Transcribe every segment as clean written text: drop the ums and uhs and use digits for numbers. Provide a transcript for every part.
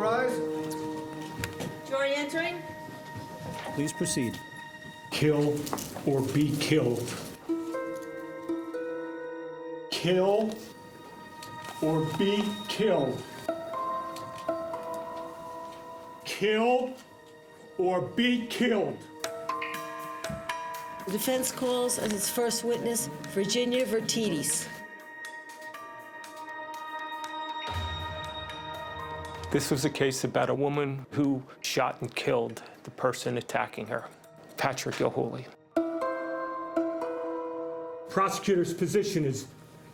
rise. Jury entering. Please proceed. Kill or be killed. Kill or be killed. Kill or be killed. The defense calls as its first witness Virginia Vertides. This was a case about a woman who shot and killed the person attacking her, Patrick Gilhooly. Prosecutor's position is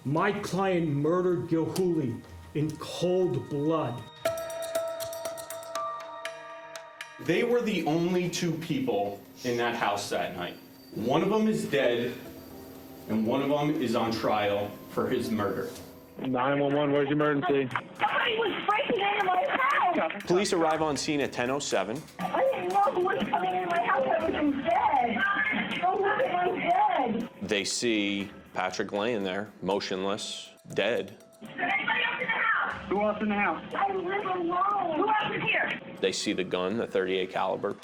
my client murdered Gilhooly in cold blood. They were the only two people in that house that night. One of them is dead, and one of them is on trial for his murder. 911, where's the emergency? Somebody was breaking into my house. Police arrive on scene at 10:07. I didn't know who was coming in my house. I was dead. No one was dead. They see Patrick laying there, motionless, dead. Is there anybody else in the house? Who else in the house? I live alone. Who else is here? They see the gun, the .38 caliber.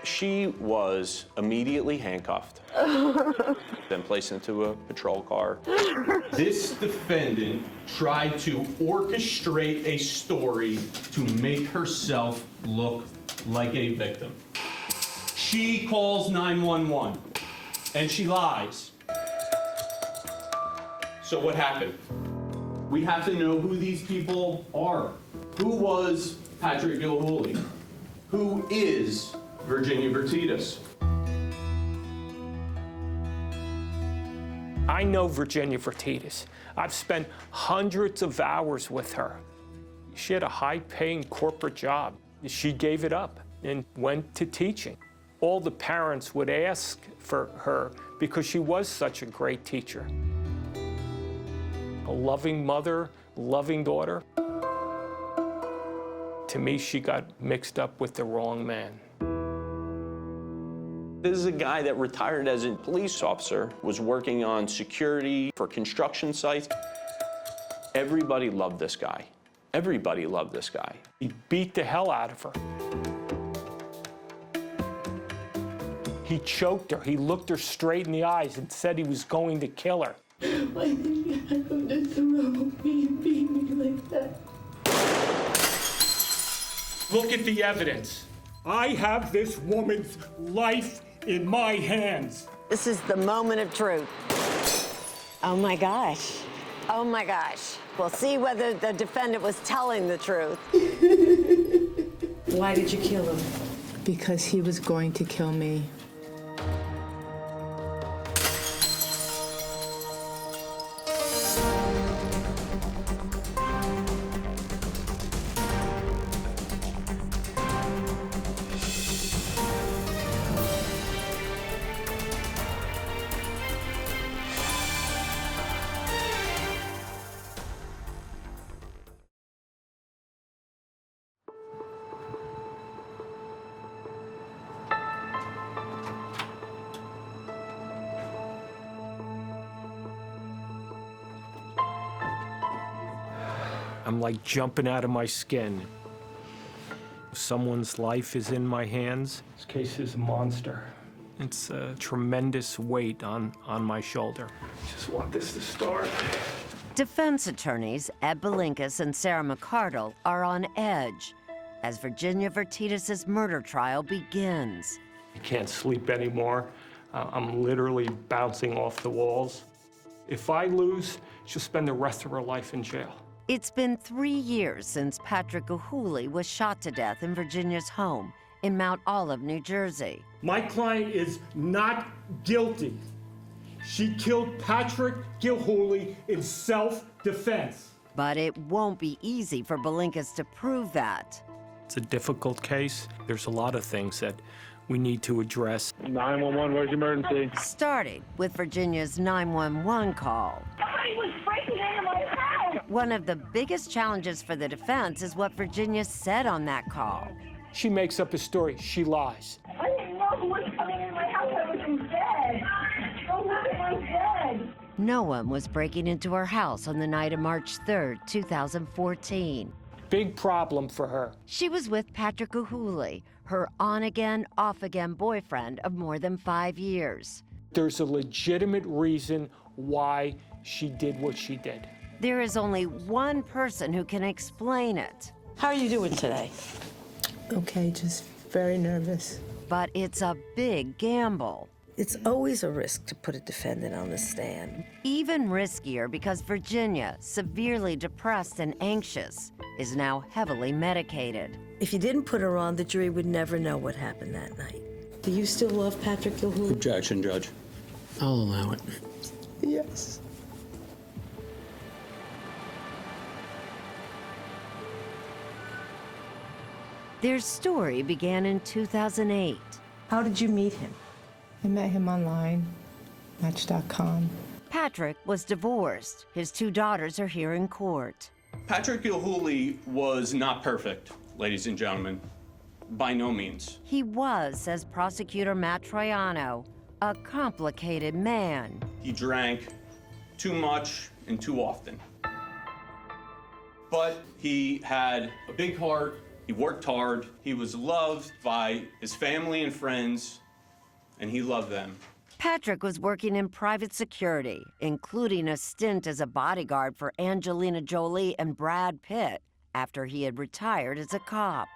She was immediately handcuffed, then placed into a patrol car. This defendant tried to orchestrate a story to make herself look like a victim. She calls 911, and she lies. So what happened? We have to know who these people are. Who was Patrick Gilhooly? Who is Virginia Vertides? I know Virginia Vertides. I've spent hundreds of hours with her. She had a high-paying corporate job. She gave it up and went to teaching. All the parents would ask for her because she was such a great teacher. A loving mother, loving daughter. To me, she got mixed up with the wrong man. This is a guy that retired as a police officer, was working on security for construction sites. Everybody loved this guy. Everybody loved this guy. He beat the hell out of her. He choked her. He looked her straight in the eyes and said he was going to kill her. Why did you have to throw me and beat me like that? Look at the evidence. I have this woman's life in my hands. This is the moment of truth. Oh my gosh. Oh my gosh. We'll see whether the defendant was telling the truth. Why did you kill him? Because he was going to kill me. I'm like jumping out of my skin. If someone's life is in my hands, this case is a monster. It's a tremendous weight on my shoulder. Just want this to start. Defense attorneys Ed Belinkas and Sarah McCardle are on edge as Virginia Vertides' murder trial begins. I can't sleep anymore. I'm literally bouncing off the walls. If I lose, she'll spend the rest of her life in jail. It's been 3 years since Patrick Gilhooly was shot to death in Virginia's home in Mount Olive, New Jersey. My client is not guilty. She killed Patrick Gilhooly in self-defense. But it won't be easy for Belinkas to prove that. It's a difficult case. There's a lot of things that we need to address. 911, where's the emergency? Starting with Virginia's 911 call. Somebody was breaking into my house. One of the biggest challenges for the defense is what Virginia said on that call. She makes up a story. She lies. I didn't know who was coming in my house. I was dead. No one was dead. No one was breaking into her house on the night of March 3rd, 2014. Big problem for her. She was with Patrick Gilhooly, her on-again, off-again boyfriend of more than 5 years. There's a legitimate reason why she did what she did. There is only one person who can explain it. How are you doing today? Okay, just very nervous. But it's a big gamble. It's always a risk to put a defendant on the stand. Even riskier because Virginia, severely depressed and anxious, is now heavily medicated. If you didn't put her on, the jury would never know what happened that night. Do you still love Patrick Gilhooly? Objection, Judge. I'll allow it. Yes. Their story began in 2008. How did you meet him? I met him online, Match.com. Patrick was divorced. His 2 daughters are here in court. Patrick Gilhooly was not perfect, ladies and gentlemen. By no means. He was, says prosecutor Matt Troiano, a complicated man. He drank too much and too often. But he had a big heart, he worked hard, he was loved by his family and friends, and he loved them. Patrick was working in private security, including a stint as a bodyguard for Angelina Jolie and Brad Pitt after he had retired as a cop.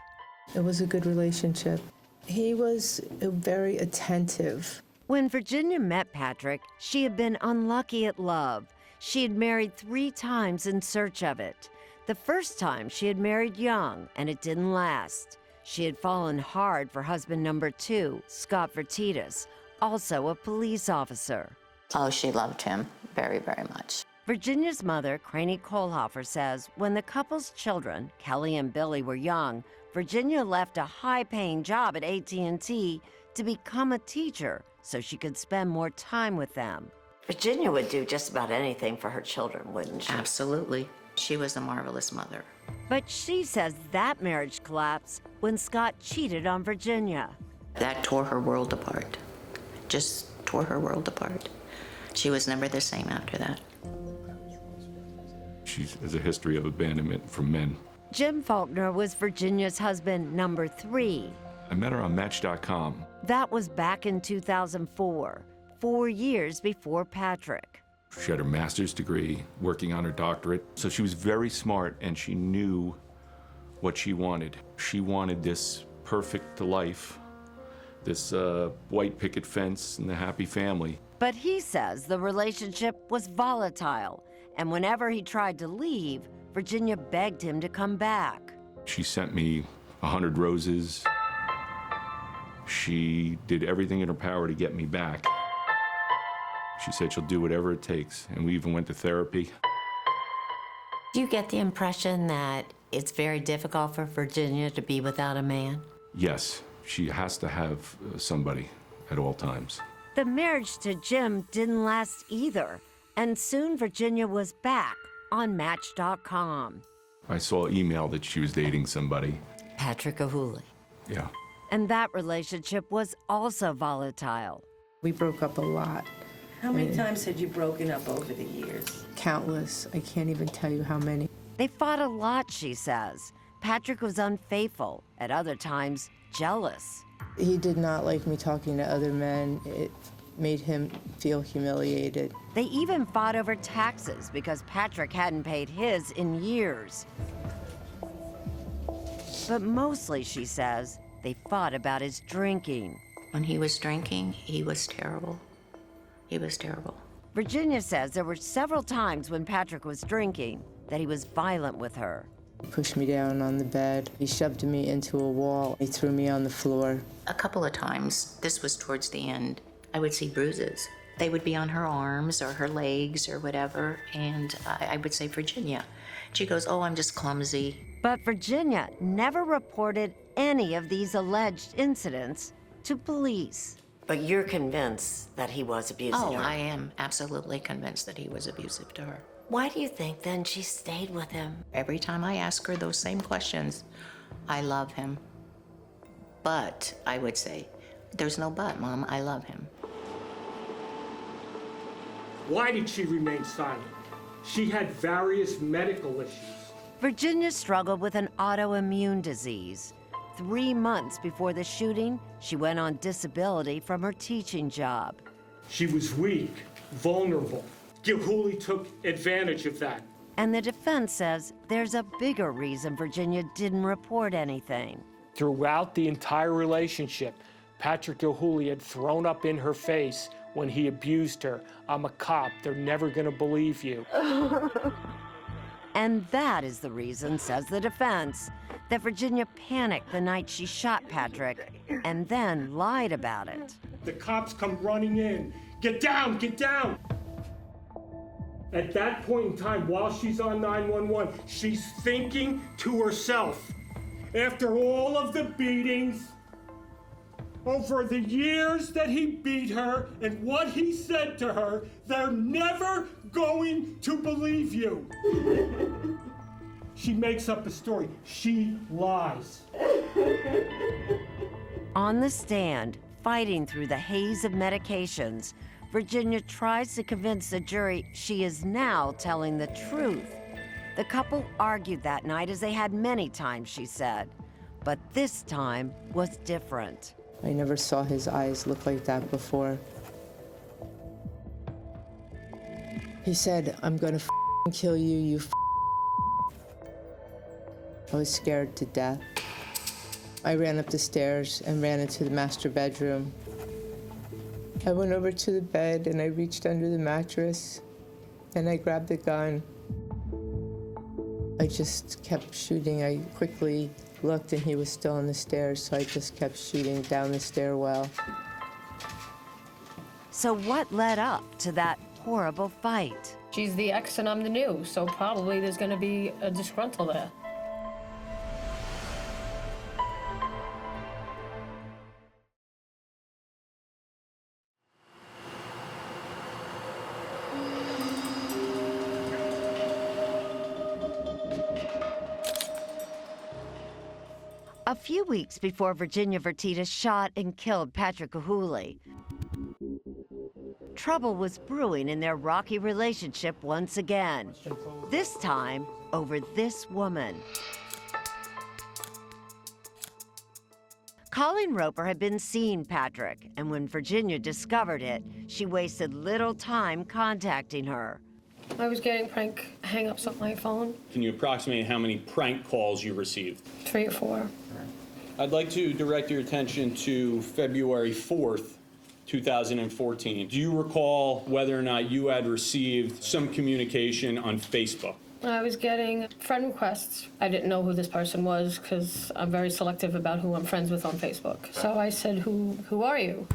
It was a good relationship. He was very attentive. When Virginia met Patrick, she had been unlucky at love. She had married 3 times in search of it. The first time she had married young, and it didn't last. She had fallen hard for husband number 2, Scott Vertitas, also a police officer. Oh, she loved him very, very much. Virginia's mother, Craney Kohlhofer, says when the couple's children, Kelly and Billy, were young, Virginia left a high-paying job at AT&T to become a teacher so she could spend more time with them. Virginia would do just about anything for her children, wouldn't she? Absolutely. She was a marvelous mother. But she says that marriage collapsed when Scott cheated on Virginia. That tore her world apart. Just tore her world apart. She was never the same after that. She has a history of abandonment from men. Jim Faulkner was Virginia's husband number 3. I met her on Match.com. That was back in 2004, 4 years before Patrick. She had her master's degree, working on her doctorate. So she was very smart, and she knew what she wanted. She wanted this perfect life, this white picket fence and the happy family. But he says the relationship was volatile, and whenever he tried to leave, Virginia begged him to come back. She sent me 100 roses. She did everything in her power to get me back. She said she'll do whatever it takes, and we even went to therapy. Do you get the impression that it's very difficult for Virginia to be without a man? Yes, she has to have somebody at all times. The marriage to Jim didn't last either, and soon Virginia was back on Match.com. I saw an email that she was dating somebody. Patrick Gilhooly. Yeah. And that relationship was also volatile. We broke up a lot. How many times had you broken up over the years? Countless. I can't even tell you how many. They fought a lot, she says. Patrick was unfaithful, at other times jealous. He did not like me talking to other men. It made him feel humiliated. They even fought over taxes because Patrick hadn't paid his in years. But mostly, she says, they fought about his drinking. When he was drinking, he was terrible. He was terrible. Virginia says there were several times when Patrick was drinking that he was violent with her. He pushed me down on the bed. He shoved me into a wall. He threw me on the floor. A couple of times, this was towards the end, I would see bruises. They would be on her arms or her legs or whatever, and I would say, Virginia. She goes, oh, I'm just clumsy. But Virginia never reported any of these alleged incidents to police. But you're convinced that he was abusing Oh, her? I am absolutely convinced that he was abusive to her. Why do you think then she stayed with him? Every time I ask her those same questions, I love him. But, I would say, there's no but, Mom, I love him. Why did she remain silent? She had various medical issues. Virginia struggled with an autoimmune disease. 3 months before the shooting, she went on disability from her teaching job. She was weak, vulnerable. Gilhooly took advantage of that. And the defense says there's a bigger reason Virginia didn't report anything. Throughout the entire relationship, Patrick Gilhooly had thrown up in her face when he abused her. I'm a cop, they're never gonna believe you. And that is the reason, says the defense, that Virginia panicked the night she shot Patrick and then lied about it. The cops come running in. Get down, get down! At that point in time, while she's on 911, she's thinking to herself, after all of the beatings, over the years that he beat her and what he said to her, they're never going to believe you. She makes up a story. She lies. On the stand, fighting through the haze of medications, Virginia tries to convince the jury she is now telling the truth. The couple argued that night, as they had many times, she said. But this time was different. I never saw his eyes look like that before. He said, I'm gonna kill you, you I was scared to death. I ran up the stairs and ran into the master bedroom. I went over to the bed and I reached under the mattress and I grabbed the gun. I just kept shooting. I quickly looked and he was still on the stairs, so I just kept shooting down the stairwell. So what led up to that horrible fight? She's the ex and I'm the new, so probably there's gonna be a disgruntle there. A few weeks before Virginia Vertita shot and killed Patrick Gilhooly, trouble was brewing in their rocky relationship once again. This time over this woman. Colleen Roper had been seeing Patrick, and when Virginia discovered it, she wasted little time contacting her. I was getting prank hang-ups on my phone. Can you approximate how many prank calls you received? 3 or 4. I'd like to direct your attention to February 4th, 2014. Do you recall whether or not you had received some communication on Facebook? I was getting friend requests. I didn't know who this person was because I'm very selective about who I'm friends with on Facebook. So I said, who are you?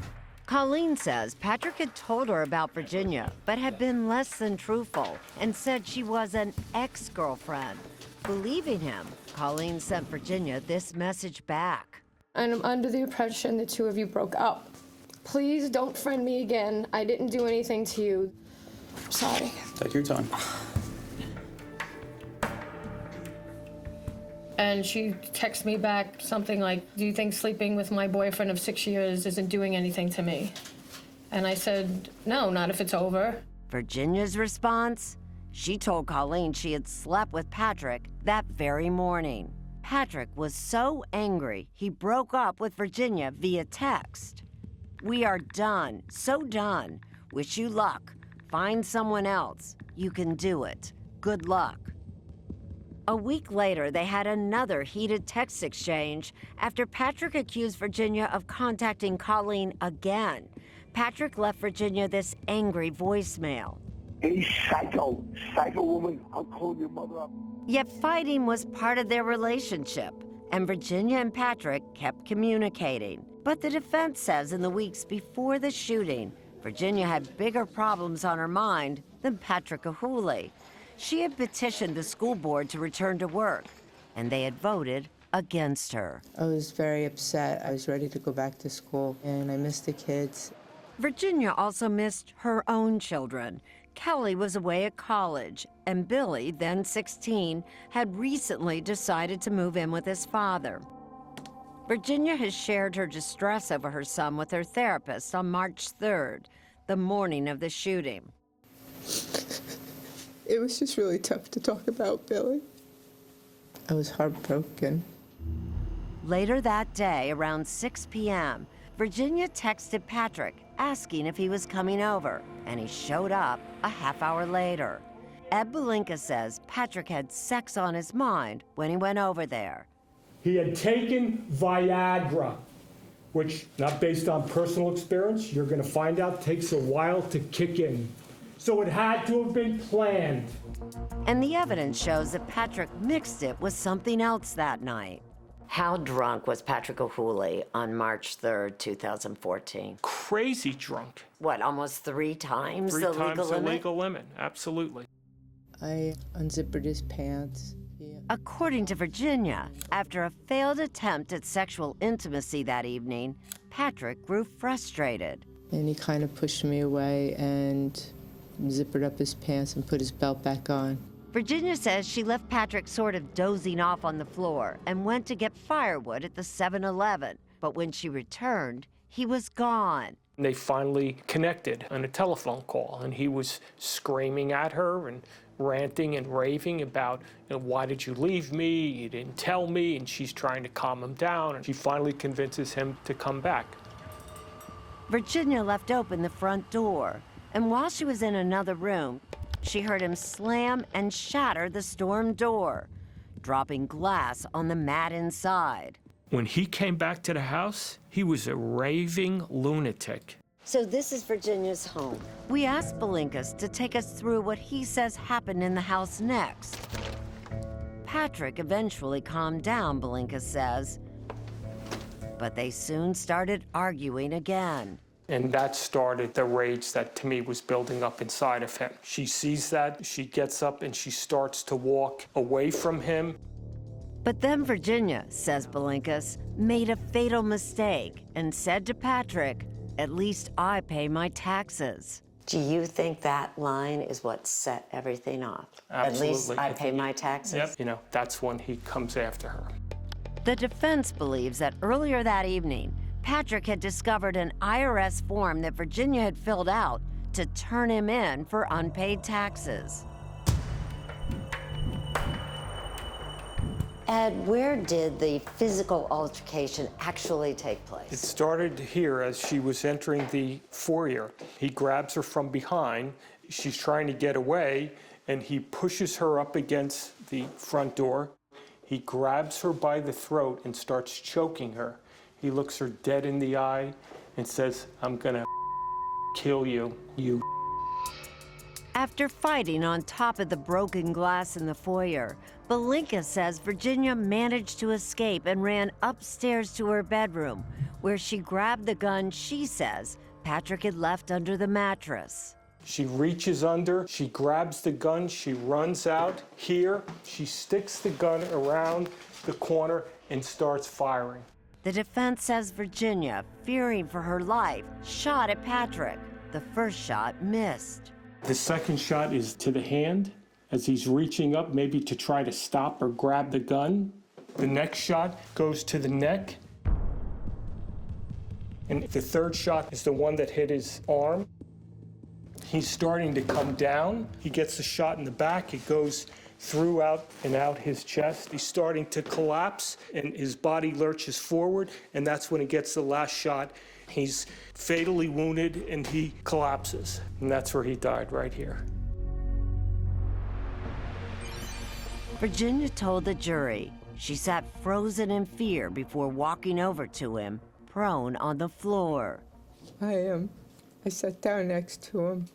Colleen says Patrick had told her about Virginia, but had been less than truthful and said she was an ex-girlfriend. Believing him, Colleen sent Virginia this message back. And I'm under the impression the two of you broke up. Please don't friend me again. I didn't do anything to you. Sorry. Take your time. And she texts me back something like, do you think sleeping with my boyfriend of 6 years isn't doing anything to me? And I said, no, not if it's over. Virginia's response? She told Colleen she had slept with Patrick that very morning. Patrick was so angry, he broke up with Virginia via text. We are done, so done. Wish you luck. Find someone else. You can do it. Good luck. A week later, they had another heated text exchange after Patrick accused Virginia of contacting Colleen again. Patrick left Virginia this angry voicemail. Hey, psycho woman, I'll call your mother up. Yet fighting was part of their relationship, and Virginia and Patrick kept communicating. But the defense says in the weeks before the shooting, Virginia had bigger problems on her mind than Patrick Gilhooly. She had petitioned the school board to return to work, and they had voted against her. I was very upset. I was ready to go back to school, and I missed the kids. Virginia also missed her own children. Kelly was away at college, and Billy, then 16, had recently decided to move in with his father. Virginia has shared her distress over her son with her therapist on March 3rd, the morning of the shooting. It was just really tough to talk about Billy. I was heartbroken. Later that day, around 6 p.m., Virginia texted Patrick asking if he was coming over, and he showed up a half hour later. Ed Belinka says Patrick had sex on his mind when he went over there. He had taken Viagra, which, not based on personal experience, you're going to find out takes a while to kick in. So it had to have been planned. And the evidence shows that Patrick mixed it with something else that night. How drunk was Patrick O'Hooley on March 3rd, 2014? Crazy drunk. What, almost 3 times the legal limit? 3 times the legal limit, absolutely. I unzippered his pants. Yeah. According to Virginia, after a failed attempt at sexual intimacy that evening, Patrick grew frustrated. And he kind of pushed me away and zippered up his pants and put his belt back on. Virginia says she left Patrick sort of dozing off on the floor and went to get firewood at the 7-Eleven. But when she returned, he was gone. They finally connected on a telephone call, and he was screaming at her and ranting and raving about, why did you leave me? You didn't tell me. And she's trying to calm him down, and she finally convinces him to come back. Virginia left open the front door, and while she was in another room, she heard him slam and shatter the storm door, dropping glass on the mat inside. When he came back to the house, he was a raving lunatic. So this is Virginia's home. We asked Belinkas to take us through what he says happened in the house next. Patrick eventually calmed down, Belinkas says, but they soon started arguing again. And that started the rage that, to me, was building up inside of him. She sees that, she gets up, and she starts to walk away from him. But then Virginia, says Belinkas, made a fatal mistake and said to Patrick, "At least I pay my taxes." Do you think that line is what set everything off? Absolutely. At least I pay my taxes? Yep. That's when he comes after her. The defense believes that earlier that evening, Patrick had discovered an IRS form that Virginia had filled out to turn him in for unpaid taxes. Ed, where did the physical altercation actually take place? It started here as she was entering the foyer. He grabs her from behind. She's trying to get away, and he pushes her up against the front door. He grabs her by the throat and starts choking her. He looks her dead in the eye and says, "I'm gonna kill you, you." After fighting on top of the broken glass in the foyer, Belinka says Virginia managed to escape and ran upstairs to her bedroom, where she grabbed the gun she says Patrick had left under the mattress. She reaches under, she grabs the gun, she runs out here, she sticks the gun around the corner and starts firing. The defense says Virginia, fearing for her life, shot at Patrick. The first shot missed. The second shot is to the hand as he's reaching up, maybe to try to stop or grab the gun. The next shot goes to the neck. And the third shot is the one that hit his arm. He's starting to come down. He gets the shot in the back. It goes through out and out his chest. He's starting to collapse, and his body lurches forward, and that's when he gets the last shot. He's fatally wounded, and he collapses. And that's where he died, right here. Virginia told the jury she sat frozen in fear before walking over to him, prone on the floor. I sat down next to him,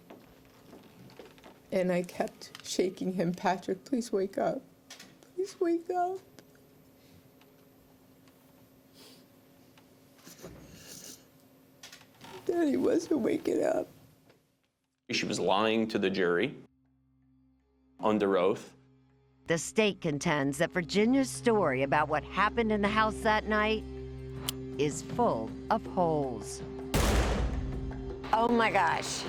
and I kept shaking him. "Patrick, please wake up. Please wake up." Then he wasn't waking up. She was lying to the jury under oath. The state contends that Virginia's story about what happened in the house that night is full of holes. Oh my gosh.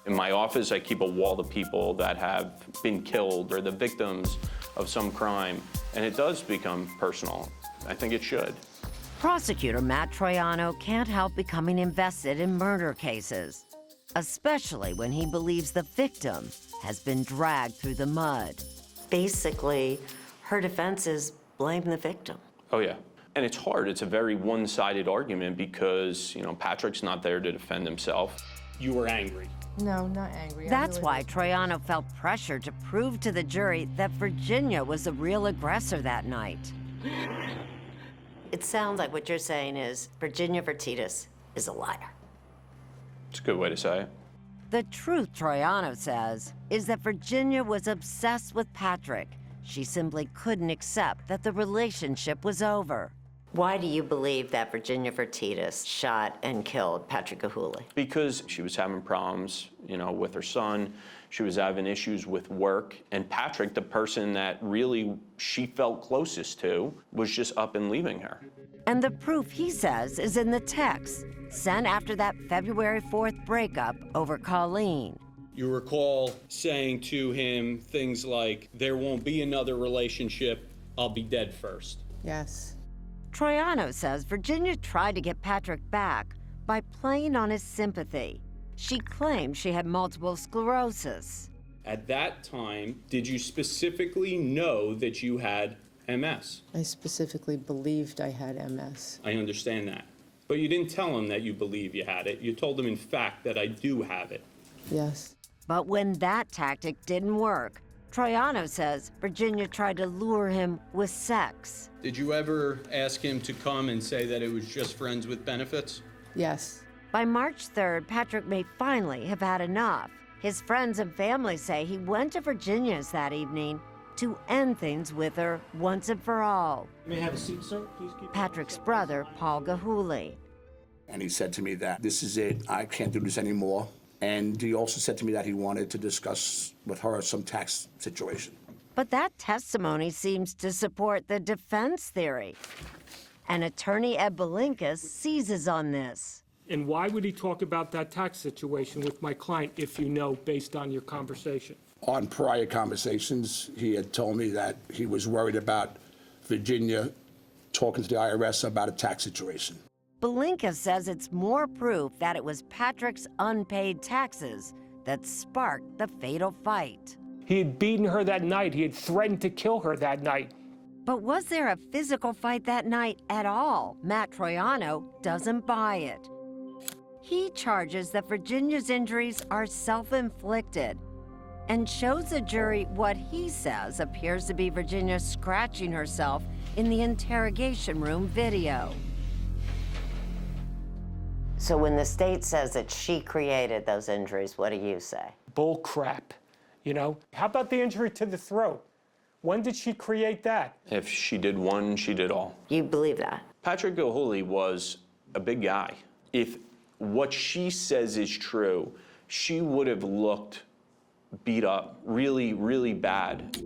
In my office, I keep a wall of people that have been killed or the victims of some crime, and it does become personal. I think it should. Prosecutor Matt Troiano can't help becoming invested in murder cases, especially when he believes the victim has been dragged through the mud. Basically, her defense is blame the victim. Oh, yeah. And it's hard. It's a very one-sided argument because, you know, Patrick's not there to defend himself. You were angry. No, not angry. That's why Troiano felt pressure to prove to the jury that Virginia was the real aggressor that night. It sounds like what you're saying is Virginia Vertitas is a liar. It's a good way to say it. The truth, Troiano says, is that Virginia was obsessed with Patrick. She simply couldn't accept that the relationship was over. Why do you believe that Virginia Vertitas shot and killed Patrick Gahuli? Because she was having problems, you know, with her son. She was having issues with work. And Patrick, the person that really she felt closest to, was just up and leaving her. And the proof, he says, is in the text sent after that February 4th breakup over Colleen. You recall saying to him things like, there won't be another relationship, I'll be dead first. Yes. Troiano says Virginia tried to get Patrick back by playing on his sympathy. She claimed she had multiple sclerosis. At that time, did you specifically know that you had MS? I specifically believed I had MS. I understand that. But you didn't tell him that you believe you had it. You told him, in fact, that I do have it. Yes. But when that tactic didn't work, Troiano says Virginia tried to lure him with sex. Did you ever ask him to come and say that it was just friends with benefits? Yes. By March 3rd, Patrick may finally have had enough. His friends and family say he went to Virginia's that evening to end things with her once and for all. You may have a seat, sir. Please keep Patrick's brother, Paul Gahuli. And he said to me that this is it, I can't do this anymore. And he also said to me that he wanted to discuss with her some tax situation. But that testimony seems to support the defense theory. And attorney Ed Belinkas seizes on this. And why would he talk about that tax situation with my client if you know based on your conversation? On prior conversations, he had told me that he was worried about Virginia talking to the IRS about a tax situation. Belinkas says it's more proof that it was Patrick's unpaid taxes that sparked the fatal fight. He had beaten her that night. He had threatened to kill her that night. But was there a physical fight that night at all? Matt Troiano doesn't buy it. He charges that Virginia's injuries are self-inflicted and shows the jury what he says appears to be Virginia scratching herself in the interrogation room video. So when the state says that she created those injuries, what do you say? Bull crap, you know? How about the injury to the throat? When did she create that? If she did one, she did all. You believe that? Patrick Gahuli was a big guy. If what she says is true, she would have looked beat up, really, really bad.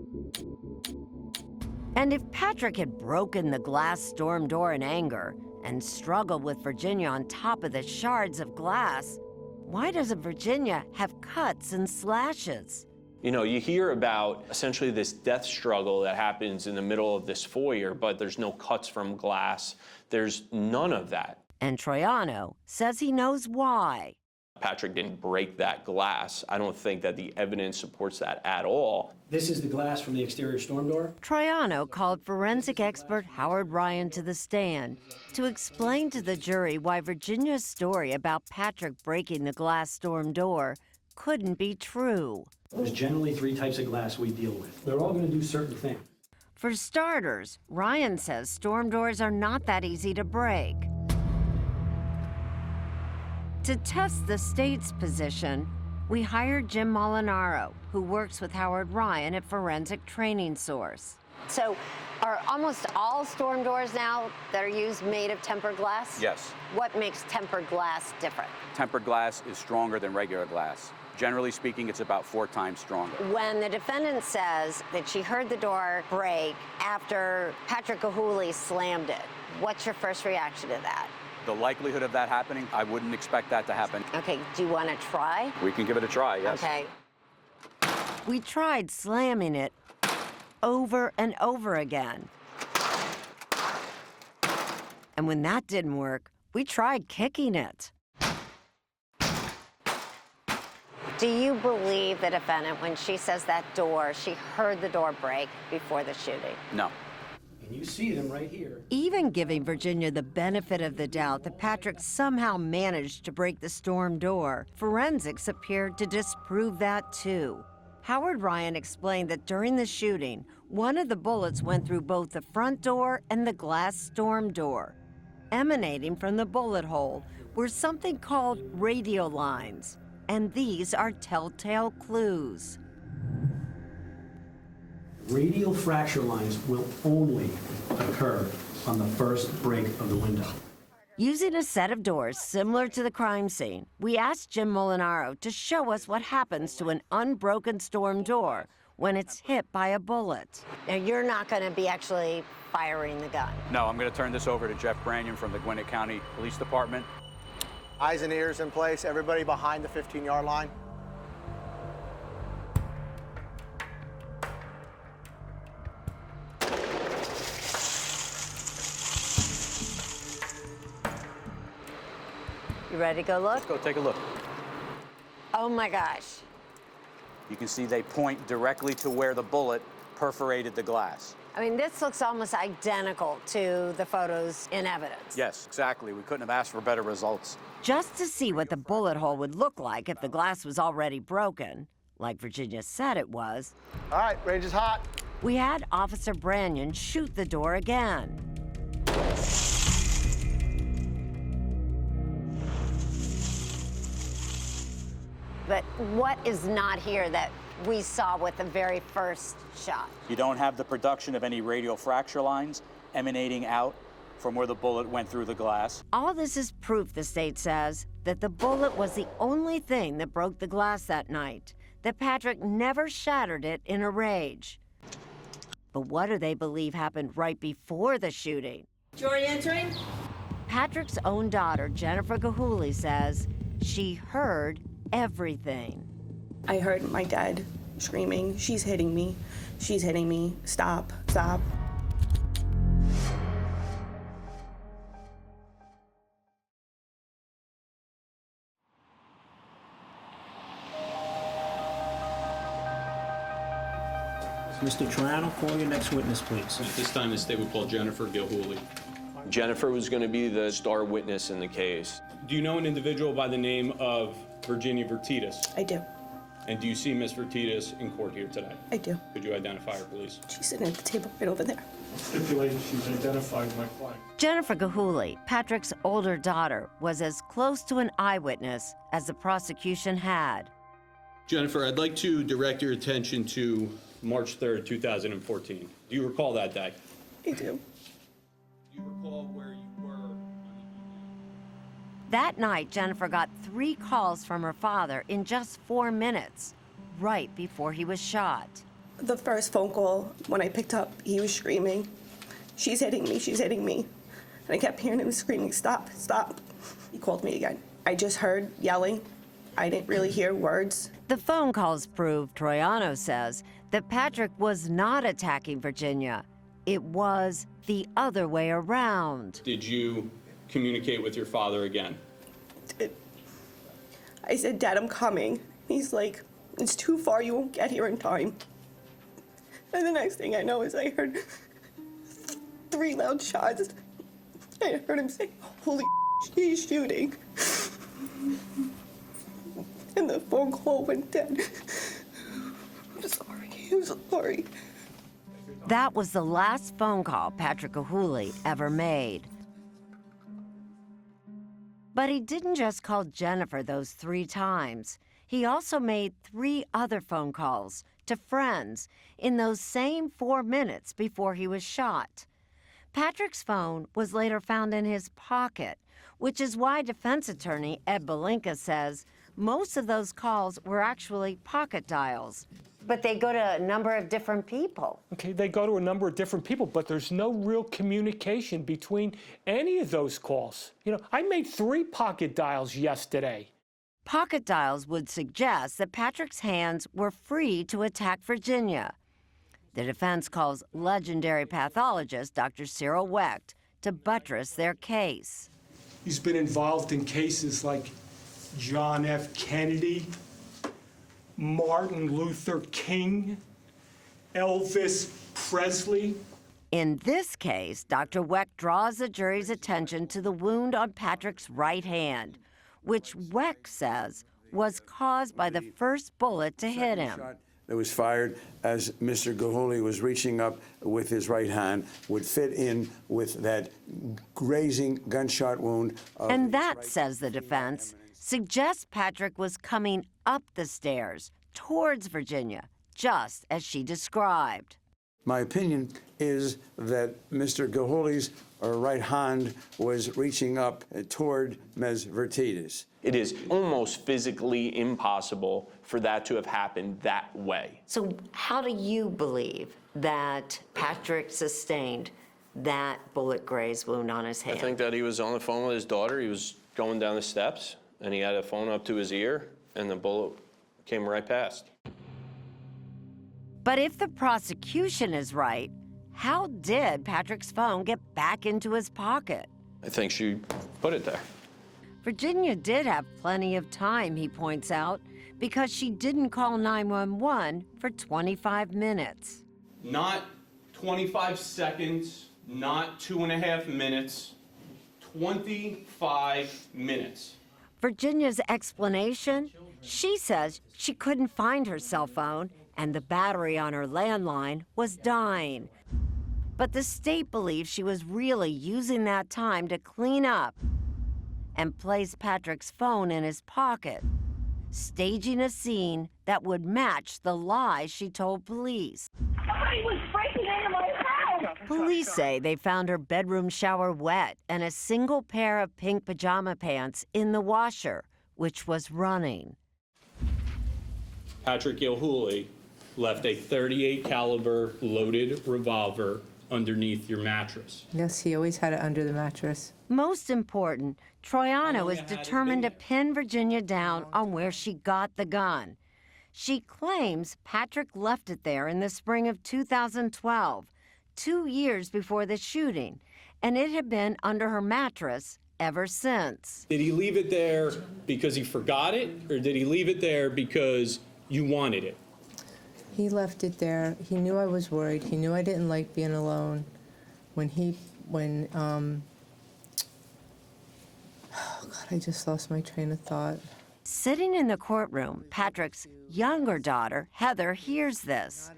And if Patrick had broken the glass storm door in anger and struggled with Virginia on top of the shards of glass, why doesn't Virginia have cuts and slashes? You know, you hear about essentially this death struggle that happens in the middle of this foyer, but there's no cuts from glass. There's none of that. And Troiano says he knows why. Patrick didn't break that glass. I don't think that the evidence supports that at all. This is the glass from the exterior storm door. Troiano called forensic expert Howard Ryan to the stand to explain to the jury why Virginia's story about Patrick breaking the glass storm door couldn't be true. There's generally 3 types of glass we deal with. They're all going to do certain things. For starters, Ryan says storm doors are not that easy to break. To test the state's position, we hired Jim Molinaro, who works with Howard Ryan at Forensic Training Source. So are almost all storm doors now that are used made of tempered glass? Yes. What makes tempered glass different? Tempered glass is stronger than regular glass. Generally speaking, it's about 4 times stronger. When the defendant says that she heard the door break after Patrick Gahuli slammed it, what's your first reaction to that? The likelihood of that happening, I wouldn't expect that to happen. Okay, do you want to try? We can give it a try, yes. Okay. We tried slamming it, over and over again. And when that didn't work, we tried kicking it. Do you believe the defendant when she says that door, she heard the door break before the shooting? No. And you see them right here. Even giving Virginia the benefit of the doubt that Patrick somehow managed to break the storm door, forensics appeared to disprove that too. Howard Ryan explained that during the shooting, one of the bullets went through both the front door and the glass storm door. Emanating from the bullet hole were something called radio lines, and these are telltale clues. Radial fracture lines will only occur on the first break of the window. Using a set of doors similar to the crime scene, we asked Jim Molinaro to show us what happens to an unbroken storm door when it's hit by a bullet. Now, you're not going to be actually firing the gun. No, I'm going to turn this over to Jeff Brannion from the Gwinnett County Police Department. Eyes and ears in place. Everybody behind the 15-yard line. You ready to go look? Let's go take a look. Oh my gosh. You can see they point directly to where the bullet perforated the glass. I mean, this looks almost identical to the photos in evidence. Yes, exactly. We couldn't have asked for better results. Just to see what the bullet hole would look like if the glass was already broken, like Virginia said it was. All right, range is hot. We had Officer Brannion shoot the door again. But what is not here that we saw with the very first shot? You don't have the production of any radial fracture lines emanating out from where the bullet went through the glass. All this is proof, the state says, that the bullet was the only thing that broke the glass that night, that Patrick never shattered it in a rage. But what do they believe happened right before the shooting? Jury entering? Patrick's own daughter, Jennifer Gahuli, says she heard everything. I heard my dad screaming, "She's hitting me, she's hitting me, stop, stop." Mr. Triano, call your next witness, please. At this time, the state would call Jennifer Gilhooly. Jennifer was going to be the star witness in the case. Do you know an individual by the name of Virginia Vertitas? I do. And do you see Miss Vertitas in court here today? I do. Could you identify her, please? She's sitting at the table right over there. Stipulated she's identified my client. Jennifer Gahuli, Patrick's older daughter, was as close to an eyewitness as the prosecution had. Jennifer, I'd like to direct your attention to March 3rd, 2014. Do you recall that day? I do. Do you recall where you were? That night, Jennifer got 3 calls from her father in just 4 minutes, right before he was shot. The first phone call, when I picked up, he was screaming, "She's hitting me, she's hitting me." And I kept hearing him screaming, "Stop, stop." He called me again. I just heard yelling. I didn't really hear words. The phone calls proved, Troiano says, that Patrick was not attacking Virginia. It was the other way around. Did you communicate with your father again? I said, "Dad, I'm coming." He's like, "It's too far, you won't get here in time." And the next thing I know is I heard 3 loud shots. I heard him say, "Holy he's shooting." And the phone call went dead. I'm sorry, I'm sorry. That was the last phone call Patrick Gahuli ever made. But he didn't just call Jennifer those 3 times. He also made 3 other phone calls to friends in those same 4 minutes before he was shot. Patrick's phone was later found in his pocket, which is why defense attorney Ed Belinka says most of those calls were actually pocket dials. But they go to a number of different people. Okay, they go to a number of different people, but there's no real communication between any of those calls. You know, I made 3 pocket dials yesterday. Pocket dials would suggest that Patrick's hands were free to attack Virginia. The defense calls legendary pathologist Dr. Cyril Wecht to buttress their case. He's been involved in cases like John F. Kennedy, Martin Luther King, Elvis Presley. In this case, Dr. Wecht draws the jury's attention to the wound on Patrick's right hand, which Wecht says was caused by the first bullet to hit him. That was fired as Mr. Gahuli was reaching up with his right hand would fit in with that grazing gunshot wound. And that, says the defense, suggests Patrick was coming up the stairs towards Virginia, just as she described. My opinion is that Mr. Gahuli's right hand was reaching up toward Ms. Vertides. It is almost physically impossible for that to have happened that way. So how do you believe that Patrick sustained that bullet graze wound on his hand? I think that he was on the phone with his daughter. He was going down the steps, and he had a phone up to his ear, and the bullet came right past. But if the prosecution is right, how did Patrick's phone get back into his pocket? I think she put it there. Virginia did have plenty of time, he points out, because she didn't call 911 for 25 minutes. Not 25 seconds, not 2.5 minutes, 25 minutes. Virginia's explanation? She says she couldn't find her cell phone and the battery on her landline was dying. But the state believes she was really using that time to clean up and place Patrick's phone in his pocket, staging a scene that would match the lie she told police. Somebody was breaking into my house! Police say they found her bedroom shower wet and a single pair of pink pajama pants in the washer, which was running. Patrick Gilhooly left a .38 caliber loaded revolver underneath your mattress. Yes, he always had it under the mattress. Most important, Troiano is determined to pin Virginia down on where she got the gun. She claims Patrick left it there in the spring of 2012, 2 years before the shooting, and it had been under her mattress ever since. Did he leave it there because he forgot it, or did he leave it there because you wanted it? He left it there. He knew I was worried. He knew I didn't like being alone. Oh God, I just lost my train of thought. Sitting in the courtroom, Patrick's younger daughter, Heather, hears this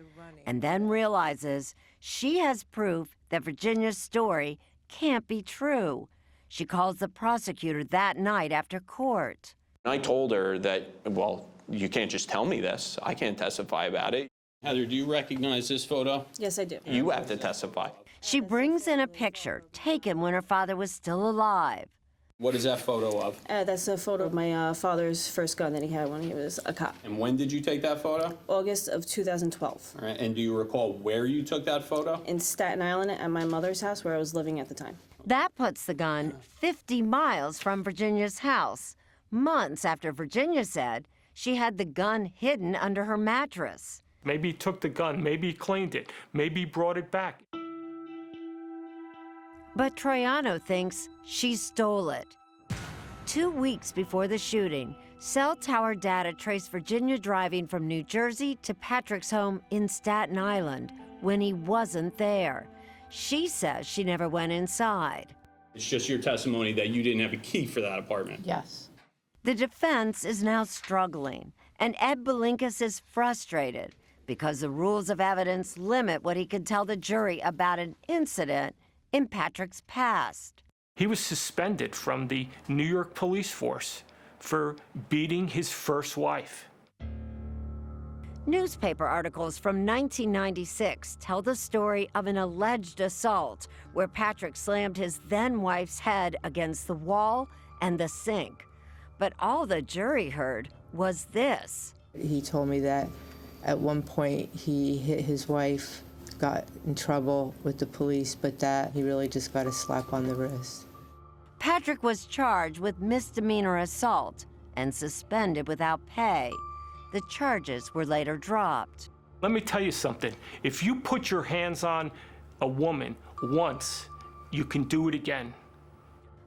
and then realizes she has proof that Virginia's story can't be true. She calls the prosecutor that night after court. I told her that, well, you can't just tell me this. I can't testify about it. Heather, do you recognize this photo? Yes, I do. You have to testify. She brings in a picture taken when her father was still alive. What is that photo of? That's a photo of my father's first gun that he had when he was a cop. And when did you take that photo? August of 2012. All right, and do you recall where you took that photo? In Staten Island at my mother's house where I was living at the time. That puts the gun 50 miles from Virginia's house, months after Virginia said she had the gun hidden under her mattress. Maybe he took the gun, maybe he cleaned it, maybe he brought it back. But Troiano thinks she stole it. 2 weeks before the shooting, cell tower data traced Virginia driving from New Jersey to Patrick's home in Staten Island when he wasn't there. She says she never went inside. It's just your testimony that you didn't have a key for that apartment. Yes. The defense is now struggling, and Ed Belinkas is frustrated because the rules of evidence limit what he can tell the jury about an incident in Patrick's past. He was suspended from the New York police force for beating his first wife. Newspaper articles from 1996 tell the story of an alleged assault where Patrick slammed his then-wife's head against the wall and the sink. But all the jury heard was this. He told me that at one point he hit his wife, got in trouble with the police, but that he really just got a slap on the wrist. Patrick was charged with misdemeanor assault and suspended without pay. The charges were later dropped. Let me tell you something. If you put your hands on a woman once, you can do it again.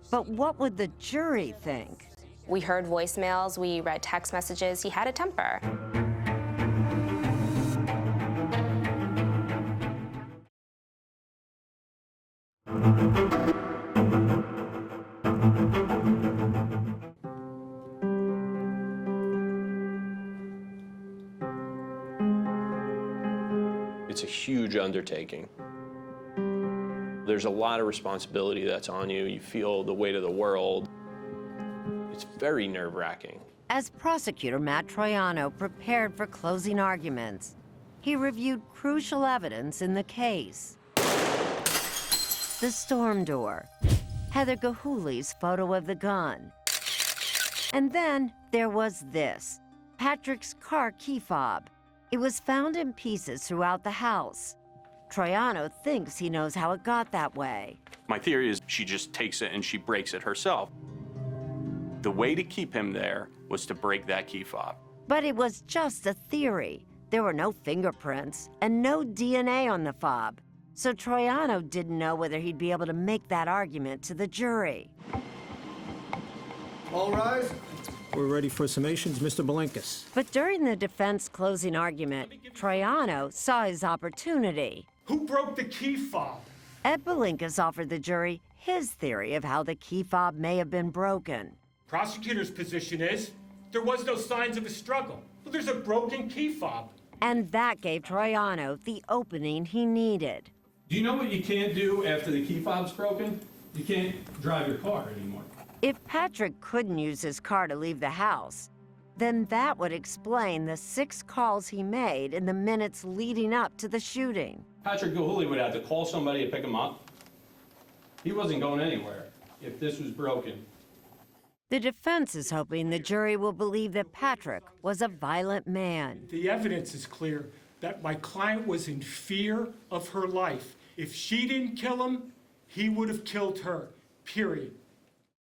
But what would the jury think? We heard voicemails, we read text messages. He had a temper. It's a huge undertaking. There's a lot of responsibility that's on you. You feel the weight of the world. It's very nerve-wracking. As prosecutor Matt Troiano prepared for closing arguments, he reviewed crucial evidence in the case. The storm door, Heather Gahouli's photo of the gun. And then there was this, Patrick's car key fob. It was found in pieces throughout the house. Troiano thinks he knows how it got that way. My theory is she just takes it and she breaks it herself. The way to keep him there was to break that key fob. But it was just a theory. There were no fingerprints and no DNA on the fob. So Troiano didn't know whether he'd be able to make that argument to the jury. All rise. We're ready for summations. Mr. Belinkas. But during the defense closing argument, Troiano saw his opportunity. Who broke the key fob? Ed Belinkas offered the jury his theory of how the key fob may have been broken. Prosecutor's position is there was no signs of a struggle. Well, there's a broken key fob. And that gave Troiano the opening he needed. Do you know what you can't do after the key fob's broken? You can't drive your car anymore. If Patrick couldn't use his car to leave the house, then that would explain the 6 calls he made in the minutes leading up to the shooting. Patrick Gahouli would have to call somebody to pick him up. He wasn't going anywhere if this was broken. The defense is hoping the jury will believe that Patrick was a violent man. The evidence is clear that my client was in fear of her life. If she didn't kill him, he would have killed her, period.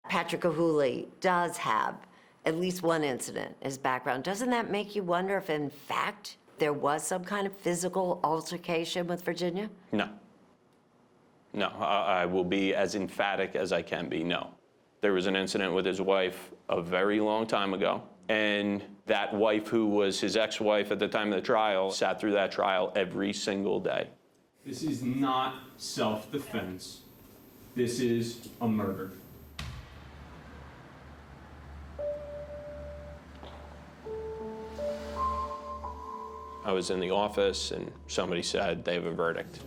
Patrick Gahouli does have at least one incident in his background. Doesn't that make you wonder if, in fact, there was some kind of physical altercation with Virginia? No. No, I will be as emphatic as I can be, no. There was an incident with his wife a very long time ago, and that wife, who was his ex-wife at the time of the trial, sat through that trial every single day. This is not self-defense. This is a murder. I was in the office and somebody said they have a verdict.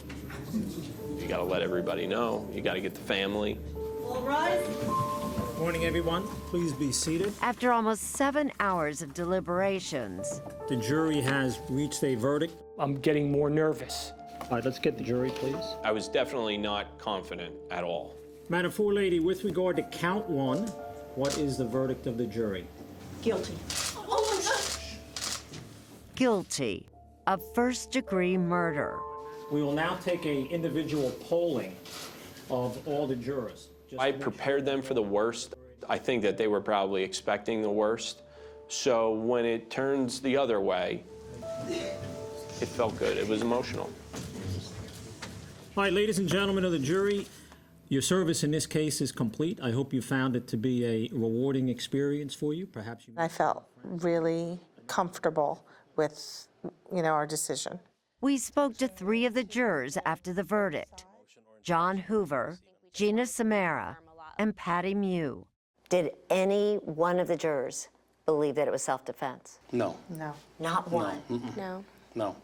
You gotta let everybody know. You gotta get the family. All rise. Morning, everyone. Please be seated. After almost 7 hours of deliberations, The jury has reached a verdict. I'm getting more nervous. All right, let's get the jury, please. I was definitely not confident at all. Madam Forelady, with regard to count 1, what is the verdict of the jury? Guilty. Oh my God. guilty of first-degree murder. We will now take an individual polling of all the jurors. I prepared them for the worst. I think that they were probably expecting the worst. So when it turns the other way, it felt good. It was emotional. All right, ladies and gentlemen of the jury, your service in this case is complete. I hope you found it to be a rewarding experience for you. Perhaps you... I felt really comfortable with, our decision. We spoke to 3 of the jurors after the verdict: John Hoover, Gina Samara, and Patty Mew. Did any one of the jurors believe that it was self-defense? No. No. Not one? No. No.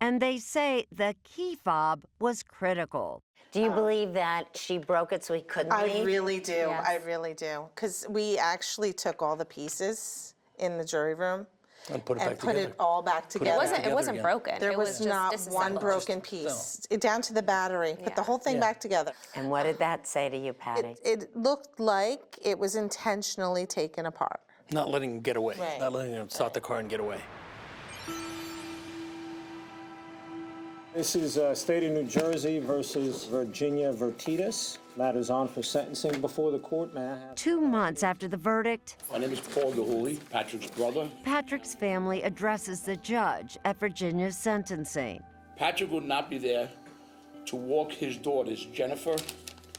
And they say the key fob was critical. Do you believe that she broke it so he couldn't leave? I really do. Yes. I really do. Because we actually took all the pieces in the jury room And put it back put together. it all back together. It wasn't broken. There It was was just not one disassembled. broken piece. Down to the battery. Put the whole thing back together. And what did that say to you, Patty? It looked like it was intentionally taken apart. Not letting him get away. Right. Not letting him start the car and get away. This is State of New Jersey versus Virginia Vertitas. Matters on for sentencing before the court. May I have... 2 months after the verdict, My name is Paul Gahuli, Patrick's brother. Patrick's family addresses the judge at Virginia's sentencing. Patrick would not be there to walk his daughters, Jennifer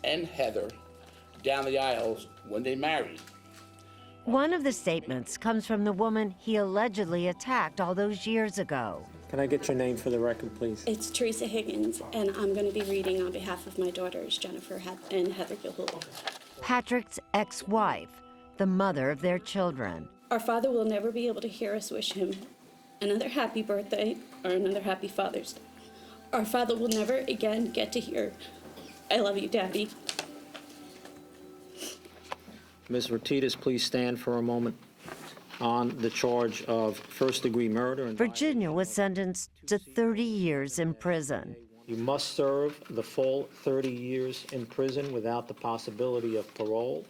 and Heather, down the aisles when they married. One of the statements comes from the woman he allegedly attacked all those years ago. Can I get your name for the record, please? It's Teresa Higgins, and I'm going to be reading on behalf of my daughters, Jennifer and Heather Gilhooly. Patrick's ex-wife, the mother of their children. Our father will never be able to hear us wish him another happy birthday or another happy Father's Day. Our father will never again get to hear, "I love you, Daddy." Ms. Vertitas, please stand for a moment on the charge of first-degree murder. Virginia was sentenced to 30 years in prison. You must serve the full 30 years in prison without the possibility of parole.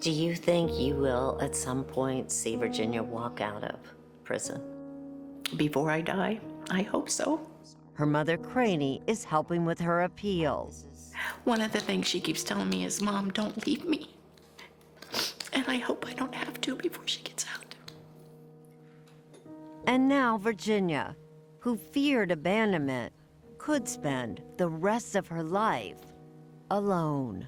Do you think you will at some point see Virginia walk out of prison? Before I die, I hope so. Her mother, Craney, is helping with her appeal. One of the things she keeps telling me is, "Mom, don't leave me." And I hope I don't have to before she gets out. And now Virginia, who feared abandonment, could spend the rest of her life alone.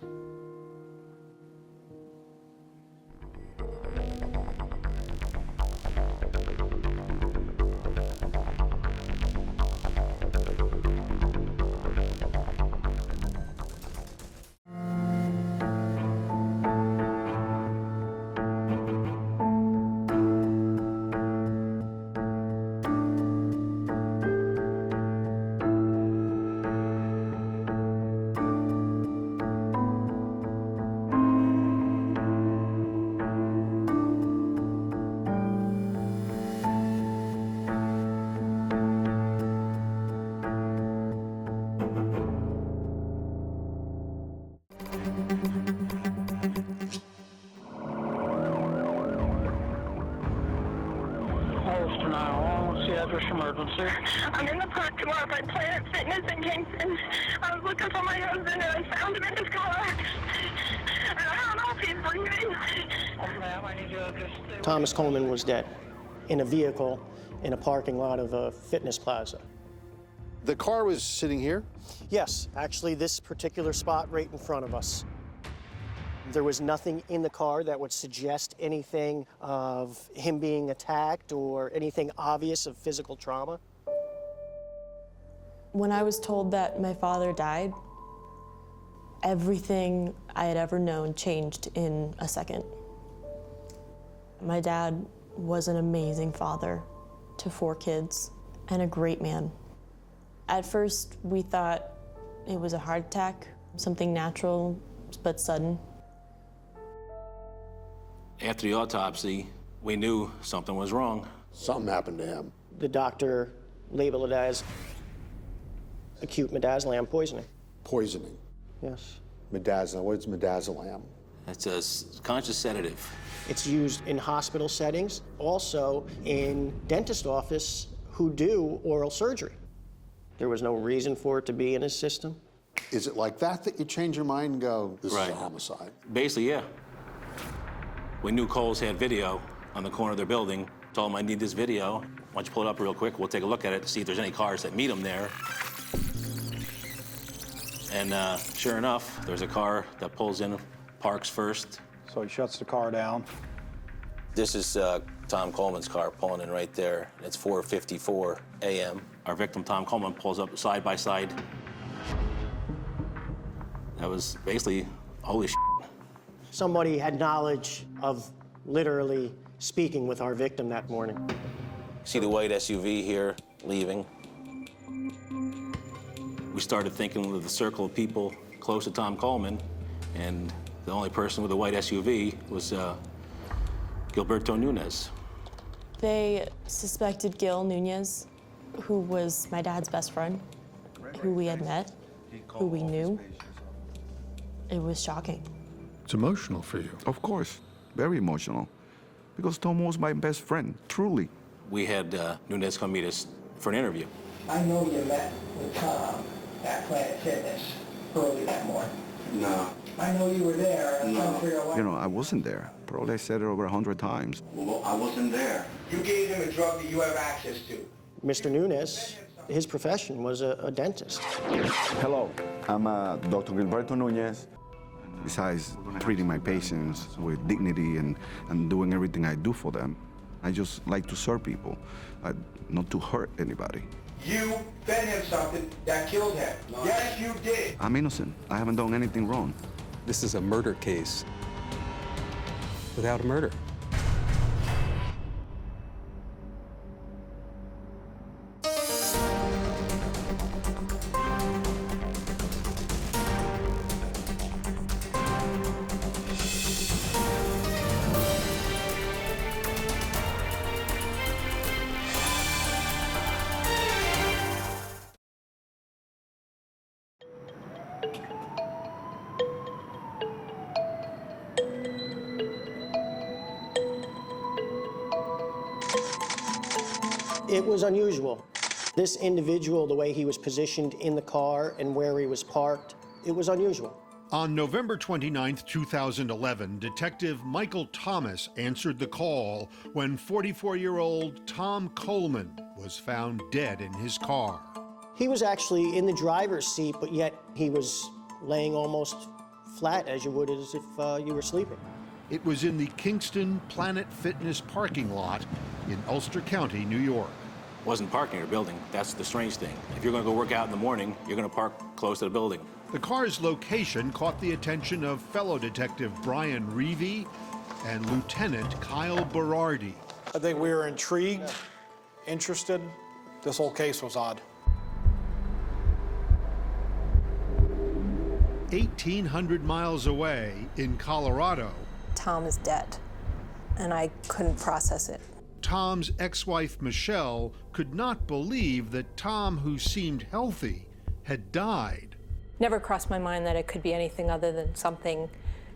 Emergency. I'm in the parking lot by Planet Fitness in Kingston. I was looking for my husband and I found him in his car. And I don't know if he's breathing. Ma'am, I need you to just... Thomas Coleman was dead in a vehicle in a parking lot of a fitness plaza. The car was sitting here? Yes, actually this particular spot right in front of us. There was nothing in the car that would suggest anything of him being attacked or anything obvious of physical trauma. When I was told that my father died, everything I had ever known changed in a second. My dad was an amazing father to 4 kids and a great man. At first, we thought it was a heart attack, something natural but sudden. After the autopsy, we knew something was wrong. Something happened to him. The doctor labeled it as acute midazolam poisoning. Poisoning? Yes. Midazolam, what is midazolam? It's a conscious sedative. It's used in hospital settings, also in dentist office who do oral surgery. There was no reason for it to be in his system. Is it like that you change your mind and go, this Right. is a homicide? Basically, yeah. We knew Coles had video on the corner of their building. Told him, I need this video. Why don't you pull it up real quick? We'll take a look at it to see if there's any cars that meet him there. And sure enough, there's a car that pulls in, parks first. So he shuts the car down. This is Tom Coleman's car pulling in right there. It's 4:54 a.m. Our victim, Tom Coleman, pulls up side by side. That was basically, holy shit. Somebody had knowledge of literally speaking with our victim that morning. See the white SUV here leaving. We started thinking of the circle of people close to Tom Coleman, and the only person with a white SUV was Gilberto Nunez. They suspected Gil Nunez, who was my dad's best friend, who we had met, who we knew. It was shocking. It's emotional for you. Of course, very emotional. because Tom was my best friend, truly. We had Nunez come meet us for an interview. I know you met with Tom at Planet Fitness early that morning. No. I know you were there. I'm trying to figure out what... You know, I wasn't there. Probably I said it over 100 times. Well, I wasn't there. You gave him a drug that you have access to. Mr. Nunez, his profession was a dentist. Hello, I'm Dr. Gilberto Nunez. Besides treating my patients with dignity and doing everything I do for them, I just like to serve people, not to hurt anybody. You fed him something that killed him. No. Yes, you did. I'm innocent. I haven't done anything wrong. This is a murder case without a murder. It was unusual. This individual, the way he was positioned in the car and where he was parked, it was unusual. On November 29, 2011, Detective Michael Thomas answered the call when 44-year-old Tom Coleman was found dead in his car. He was actually in the driver's seat, but yet he was laying almost flat as you would as if you were sleeping. It was in the Kingston Planet Fitness parking lot in Ulster County, New York. Wasn't parking or building. That's the strange thing. If you're going to go work out in the morning, you're going to park close to the building. The car's location caught the attention of fellow detective Brian Reevey and Lieutenant Kyle Berardi. I think we were intrigued, interested. This whole case was odd. 1,800 miles away in Colorado, Tom is dead, and I couldn't process it. Tom's ex-wife, Michelle, could not believe that Tom, who seemed healthy, had died. Never crossed my mind that it could be anything other than something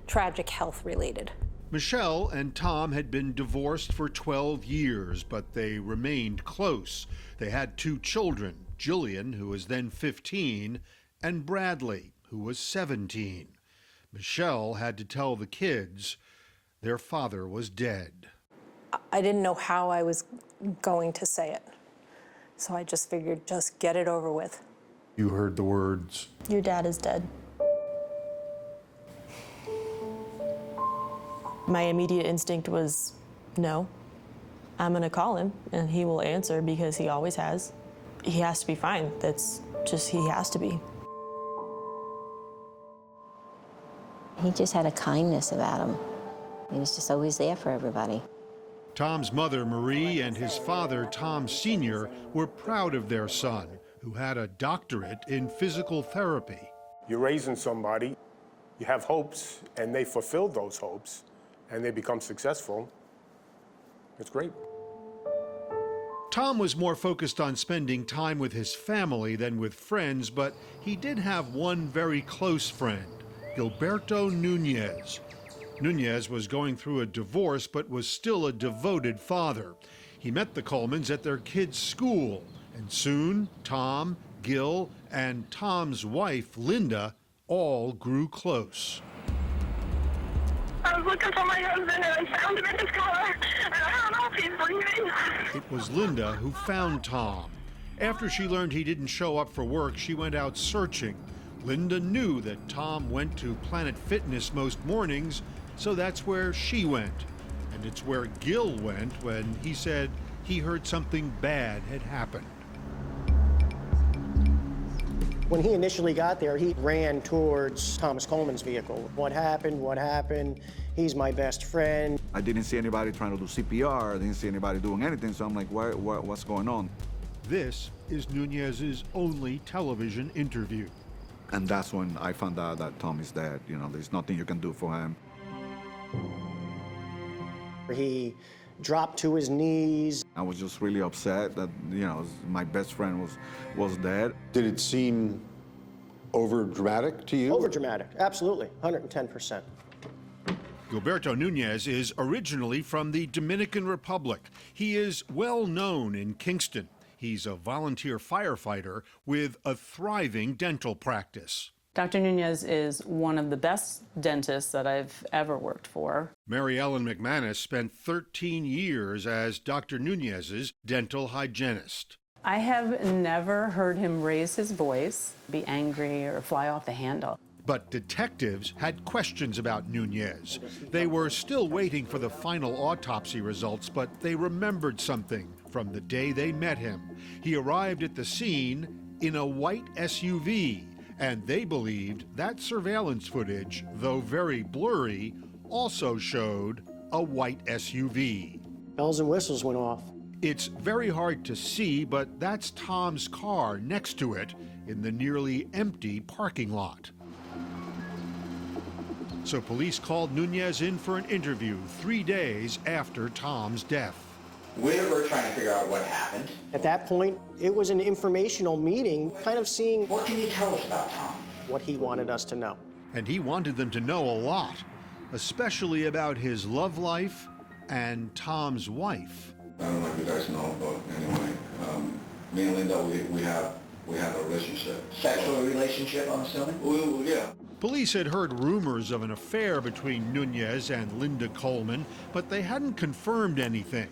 tragic health-related. Michelle and Tom had been divorced for 12 years, but they remained close. They had 2 children, Jillian, who was then 15, and Bradley, who was 17. Michelle had to tell the kids their father was dead. I didn't know how I was going to say it, so I just figured just get it over with. You heard the words, "Your dad is dead." My immediate instinct was, no, I'm gonna call him and he will answer because he always has. He has to be fine. That's just, he has to be. He just had a kindness about him. He was just always there for everybody. Tom's mother, Marie, and his father, Tom Sr., were proud of their son, who had a doctorate in physical therapy. You're raising somebody, you have hopes, and they fulfill those hopes, and they become successful. It's great. Tom was more focused on spending time with his family than with friends, but he did have one very close friend, Gilberto Nunez. Nunez was going through a divorce, but was still a devoted father. He met the Colemans at their kids' school, and soon Tom, Gil, and Tom's wife, Linda, all grew close. I was looking for my husband and I found him in his car, and I don't know if he's breathing. It was Linda who found Tom. After she learned he didn't show up for work, she went out searching. Linda knew that Tom went to Planet Fitness most mornings, so that's where she went. And it's where Gil went when he said he heard something bad had happened. When he initially got there, he ran towards Thomas Coleman's vehicle. What happened? What happened? He's my best friend. I didn't see anybody trying to do CPR. I didn't see anybody doing anything, so I'm like, what's going on? This is Nunez's only television interview. And that's when I found out that Tom is dead. You know, there's nothing you can do for him. He dropped to his knees. I was just really upset that, you know, my best friend was dead. Did it seem over dramatic to you? Over dramatic, absolutely, 110%. Gilberto Nunez is originally from the Dominican Republic. He is well known in Kingston. He's a volunteer firefighter with a thriving dental practice. Dr. Nunez is one of the best dentists that I've ever worked for. Mary Ellen McManus spent 13 years as Dr. Nunez's dental hygienist. I have never heard him raise his voice, be angry, or fly off the handle. But detectives had questions about Nunez. They were still waiting for the final autopsy results, but they remembered something from the day they met him. He arrived at the scene in a white SUV, and they believed that surveillance footage, though very blurry, also showed a white SUV. Bells and whistles went off. It's very hard to see, but that's Tom's car next to it in the nearly empty parking lot. So police called Nunez in for an interview 3 days after Tom's death. We're trying to figure out what happened. At that point, it was an informational meeting, kind of seeing What can you tell us about Tom? what he wanted us to know. And he wanted them to know a lot, especially about his love life and Tom's wife. I don't know if you guys know, but anyway, me and Linda, we have a relationship. Sexual relationship, I'm assuming? Well, yeah. Police had heard rumors of an affair between Nunez and Linda Coleman, but they hadn't confirmed anything.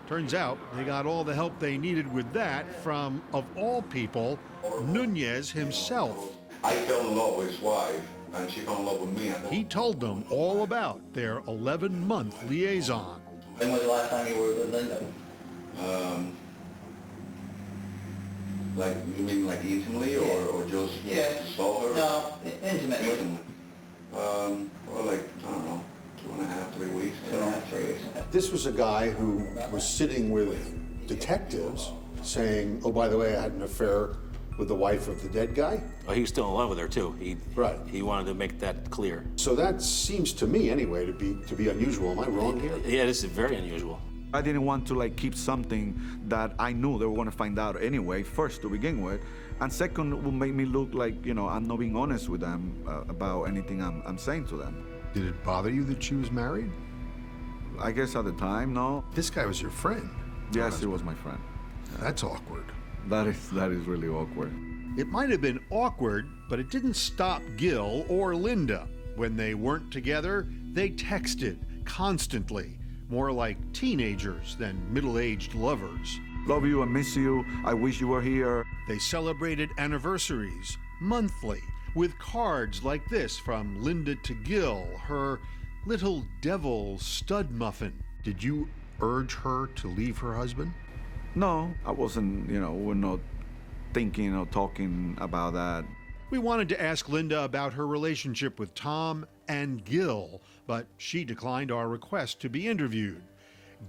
Turns out they got all the help they needed with that from, of all people, Nunez himself. I fell in love with his wife, and she fell in love with me. He told them all about their 11-month liaison. When was the last time you were with Linda? Like, you mean like intimately, or just saw her? No, intimately. Well, like, I don't know, 2.5, 3 weeks. 2.5, 3 weeks. This was a guy who was sitting with detectives saying, oh, by the way, I had an affair with the wife of the dead guy. Oh, he was still in love with her too. Right. He wanted to make that clear. So that seems to me, anyway, to be unusual. Am I wrong here? Yeah, this is very unusual. I didn't want to like keep something that I knew they were going to find out anyway, first to begin with, and second it will make me look like, you know, I'm not being honest with them about anything I'm saying to them. Did it bother you that she was married? I guess at the time, no. This guy was your friend. Yes, he was my friend. That's awkward. That is really awkward. It might have been awkward, but it didn't stop Gil or Linda. When they weren't together, they texted constantly, more like teenagers than middle-aged lovers. Love you, I miss you, I wish you were here. They celebrated anniversaries monthly with cards like this from Linda to Gil, her little devil stud muffin. Did you urge her to leave her husband? No, I wasn't, you know, we're not thinking or talking about that. We wanted to ask Linda about her relationship with Tom and Gil, but she declined our request to be interviewed.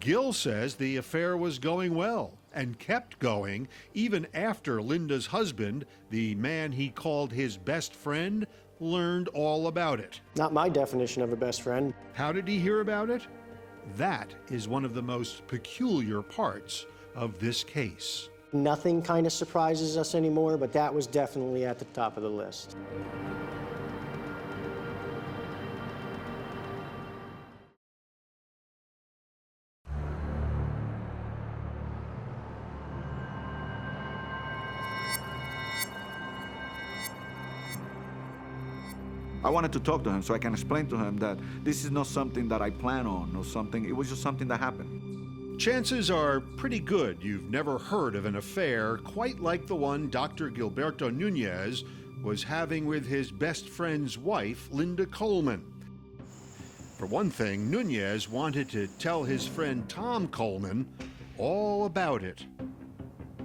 Gil says the affair was going well and kept going even after Linda's husband, the man he called his best friend, learned all about it. Not my definition of a best friend. How did he hear about it? That is one of the most peculiar parts of this case. Nothing kind of surprises us anymore, but that was definitely at the top of the list. I wanted to talk to him so I can explain to him that this is not something that I plan on or something, it was just something that happened. Chances are pretty good you've never heard of an affair quite like the one Dr. Gilberto Nunez was having with his best friend's wife, Linda Coleman. For one thing, Nunez wanted to tell his friend Tom Coleman all about it.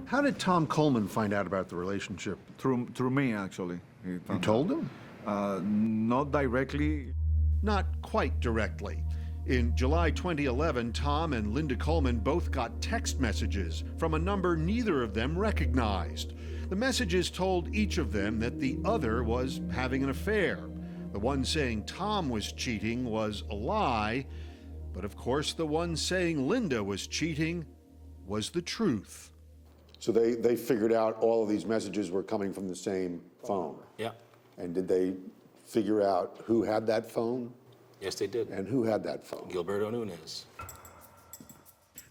How did Tom Coleman find out about the relationship? Through me, actually. You told him? Not directly. Not quite directly. In July 2011, Tom and Linda Coleman both got text messages from a number neither of them recognized. The messages told each of them that the other was having an affair. The one saying Tom was cheating was a lie, but of course the one saying Linda was cheating was the truth. So they figured out all of these messages were coming from the same phone? Yeah. And did they figure out who had that phone? Yes, they did. And who had that phone? Gilberto Nunez.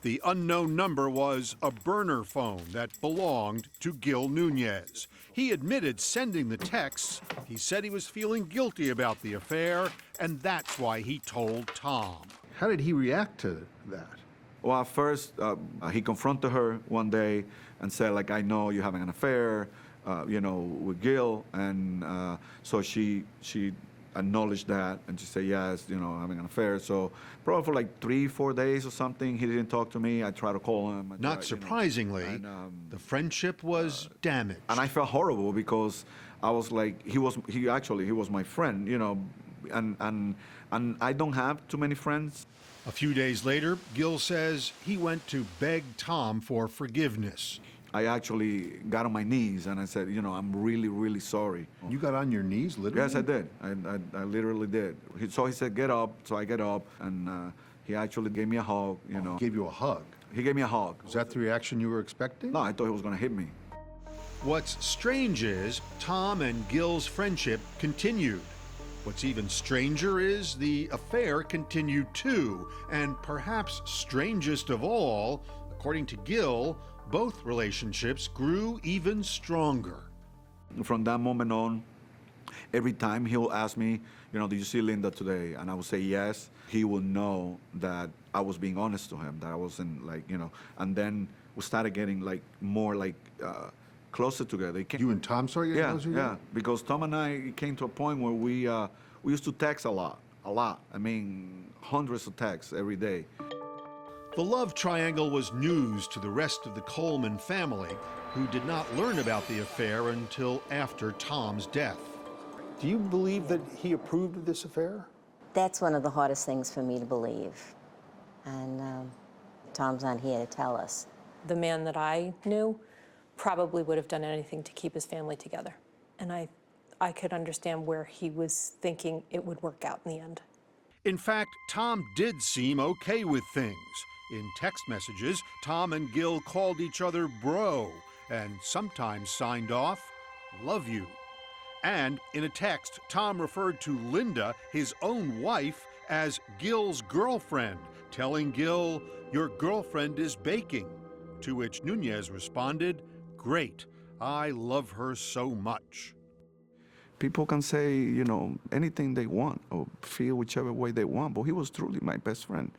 The unknown number was a burner phone that belonged to Gil Nunez. He admitted sending the texts. He said he was feeling guilty about the affair, and that's why he told Tom. How did he react to that? Well, at first, he confronted her one day and said, like, I know you're having an affair, with Gil. And so she acknowledged that, and she said, yes, having an affair. So probably for like 3-4 days or something, he didn't talk to me. I tried to call him. Not surprisingly, the friendship was damaged. And I felt horrible because I was like, he was my friend, and I don't have too many friends. A few days later, Gil says he went to beg Tom for forgiveness. I actually got on my knees and I said, I'm really, really sorry. You got on your knees, literally? Yes, I did. I literally did. So he said, get up. So I get up, and he actually gave me a hug, Gave you a hug? He gave me a hug. Was that the reaction you were expecting? No, I thought he was going to hit me. What's strange is Tom and Gil's friendship continued. What's even stranger is the affair continued too, and perhaps strangest of all, according to Gil, both relationships grew even stronger. From that moment on, every time he'll ask me, did you see Linda today? And I would say yes. He will know that I was being honest to him, that I wasn't and then we started getting more closer together. You and Tom started getting closer together? Yeah, because Tom and I came to a point where we used to text a lot. I mean, hundreds of texts every day. The love triangle was news to the rest of the Coleman family, who did not learn about the affair until after Tom's death. Do you believe that he approved of this affair? That's one of the hardest things for me to believe. And Tom's not here to tell us. The man that I knew probably would have done anything to keep his family together. And I could understand where he was thinking it would work out in the end. In fact, Tom did seem okay with things. In text messages, Tom and Gil called each other bro, and sometimes signed off, love you. And in a text, Tom referred to Linda, his own wife, as Gil's girlfriend, telling Gil, your girlfriend is baking. To which Nunez responded, great, I love her so much. People can say, anything they want or feel whichever way they want, but he was truly my best friend.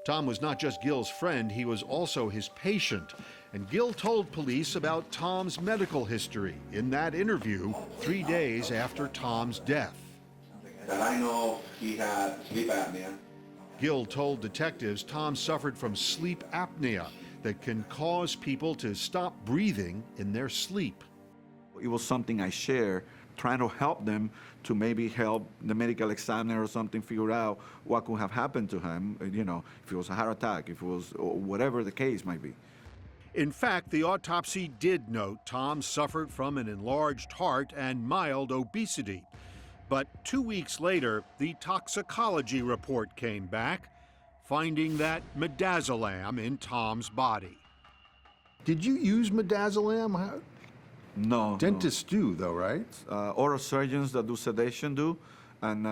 Tom was not just Gil's friend, he was also his patient. And Gil told police about Tom's medical history in that interview 3 days after Tom's death. I know he had sleep apnea. Gil told detectives Tom suffered from sleep apnea that can cause people to stop breathing in their sleep. It was something I shared, trying to help them to maybe help the medical examiner or something figure out what could have happened to him, if it was a heart attack, if it was or whatever the case might be. In fact, the autopsy did note Tom suffered from an enlarged heart and mild obesity. But 2 weeks later, the toxicology report came back, finding that midazolam in Tom's body. Did you use midazolam? No. Dentists do, though, right? Oral surgeons that do sedation do, and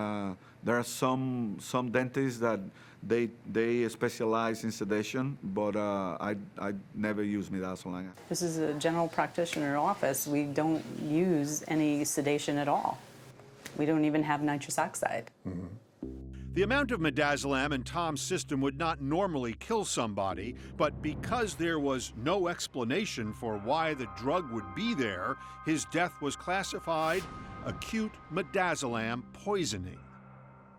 there are some dentists that they specialize in sedation, but I never use midazolam. This is a general practitioner office. We don't use any sedation at all. We don't even have nitrous oxide. Mm-hmm. The amount of midazolam in Tom's system would not normally kill somebody, but because there was no explanation for why the drug would be there, his death was classified acute midazolam poisoning.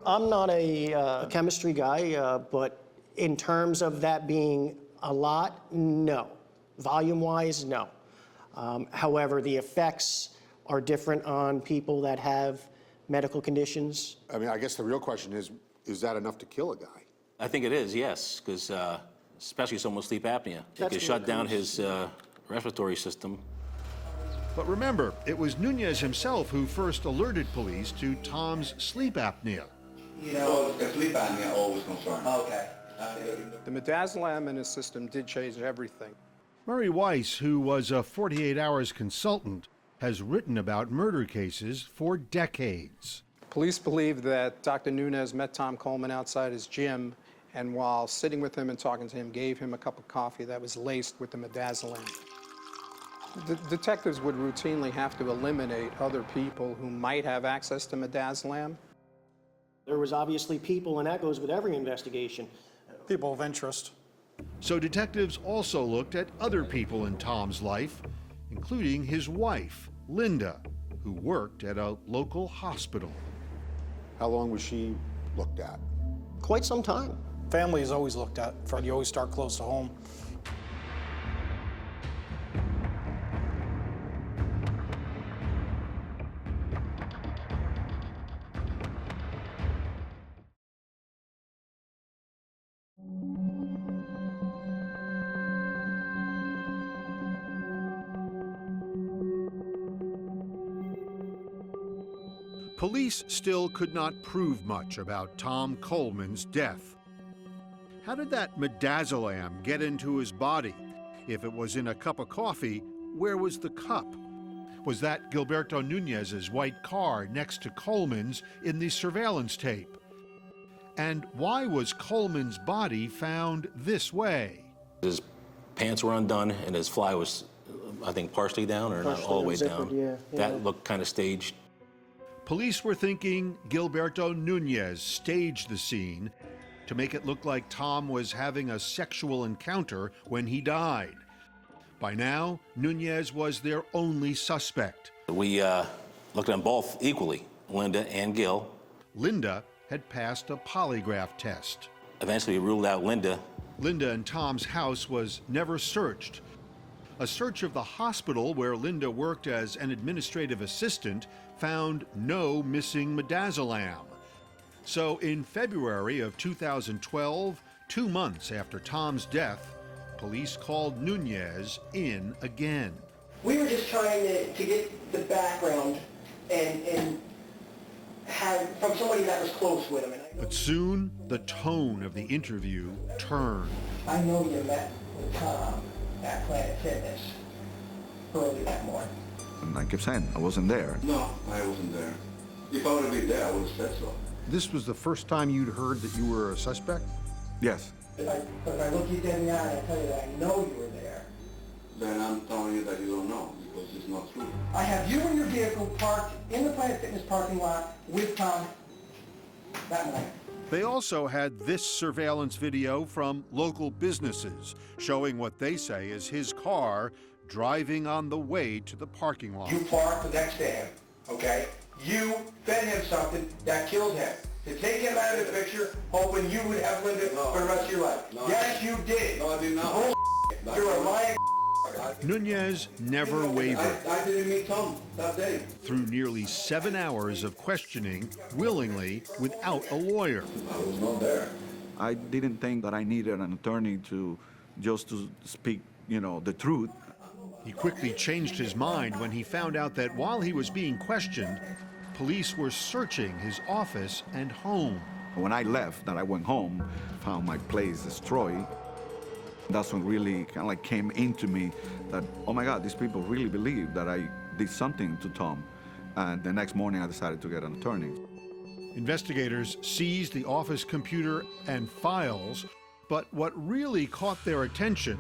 I'm not a chemistry guy, but in terms of that being a lot, no. Volume-wise, no. However, the effects are different on people that have medical conditions. I mean, I guess the real question is that enough to kill a guy? I think it is, yes, because especially someone with sleep apnea. It could shut down his respiratory system. But remember, it was Nunez himself who first alerted police to Tom's sleep apnea. Sleep apnea always concerned. Okay. The midazolam in his system did change everything. Murray Weiss, who was a 48 Hours consultant, has written about murder cases for decades. Police believe that Dr. Nunez met Tom Coleman outside his gym, and while sitting with him and talking to him, gave him a cup of coffee that was laced with the midazolam. The detectives would routinely have to eliminate other people who might have access to midazolam. There was obviously people, and that goes with every investigation. People of interest. So detectives also looked at other people in Tom's life, including his wife, Linda, who worked at a local hospital. How long was she looked at? Quite some time. Family is always looked at. You always start close to home. Police still could not prove much about Tom Coleman's death. How did that midazolam get into his body? If it was in a cup of coffee, where was the cup? Was that Gilberto Nunez's white car next to Coleman's in the surveillance tape? And why was Coleman's body found this way? His pants were undone and his fly was, I think, partially down or not all the way down. Yeah. That looked kind of staged. Police were thinking Gilberto Nunez staged the scene to make it look like Tom was having a sexual encounter when he died. By now, Nunez was their only suspect. We looked at them both equally, Linda and Gil. Linda had passed a polygraph test. Eventually, we ruled out Linda. Linda and Tom's house was never searched. A search of the hospital where Linda worked as an administrative assistant found no missing midazolam. So in February of 2012, 2 months after Tom's death, police called Nunez in again. We were just trying to get the background and have from somebody that was close with him. But soon, the tone of the interview turned. I know you met with Tom at Planet Fitness early that morning. And I kept saying, I wasn't there. No, I wasn't there. If I would have been there, I would have said so. This was the first time you'd heard that you were a suspect? Yes. If I look you dead in the eye and I tell you that I know you were there, Then I'm telling you that you don't know, because it's not true. I have you and your vehicle parked in the Planet Fitness parking lot with Tom that morning. They also had this surveillance video from local businesses showing what they say is his car driving on the way to the parking lot. You parked next to him, okay? You fed him something that killed him. To take him out of the picture, hoping you would have lived it for the rest of your life. No. Yes, you did. No, I did not. Bull. You're a lying. Nunez never wavered. I didn't meet Tom that day. Through nearly 7 hours of questioning, willingly, without a lawyer. I was not there. I didn't think that I needed an attorney to speak, the truth. He quickly changed his mind when he found out that while he was being questioned, police were searching his office and home. When I left, that I went home, found my place destroyed. That's when really kind of like came into me that, oh my God, these people really believe that I did something to Tom. And the next morning I decided to get an attorney. Investigators seized the office computer and files, but what really caught their attention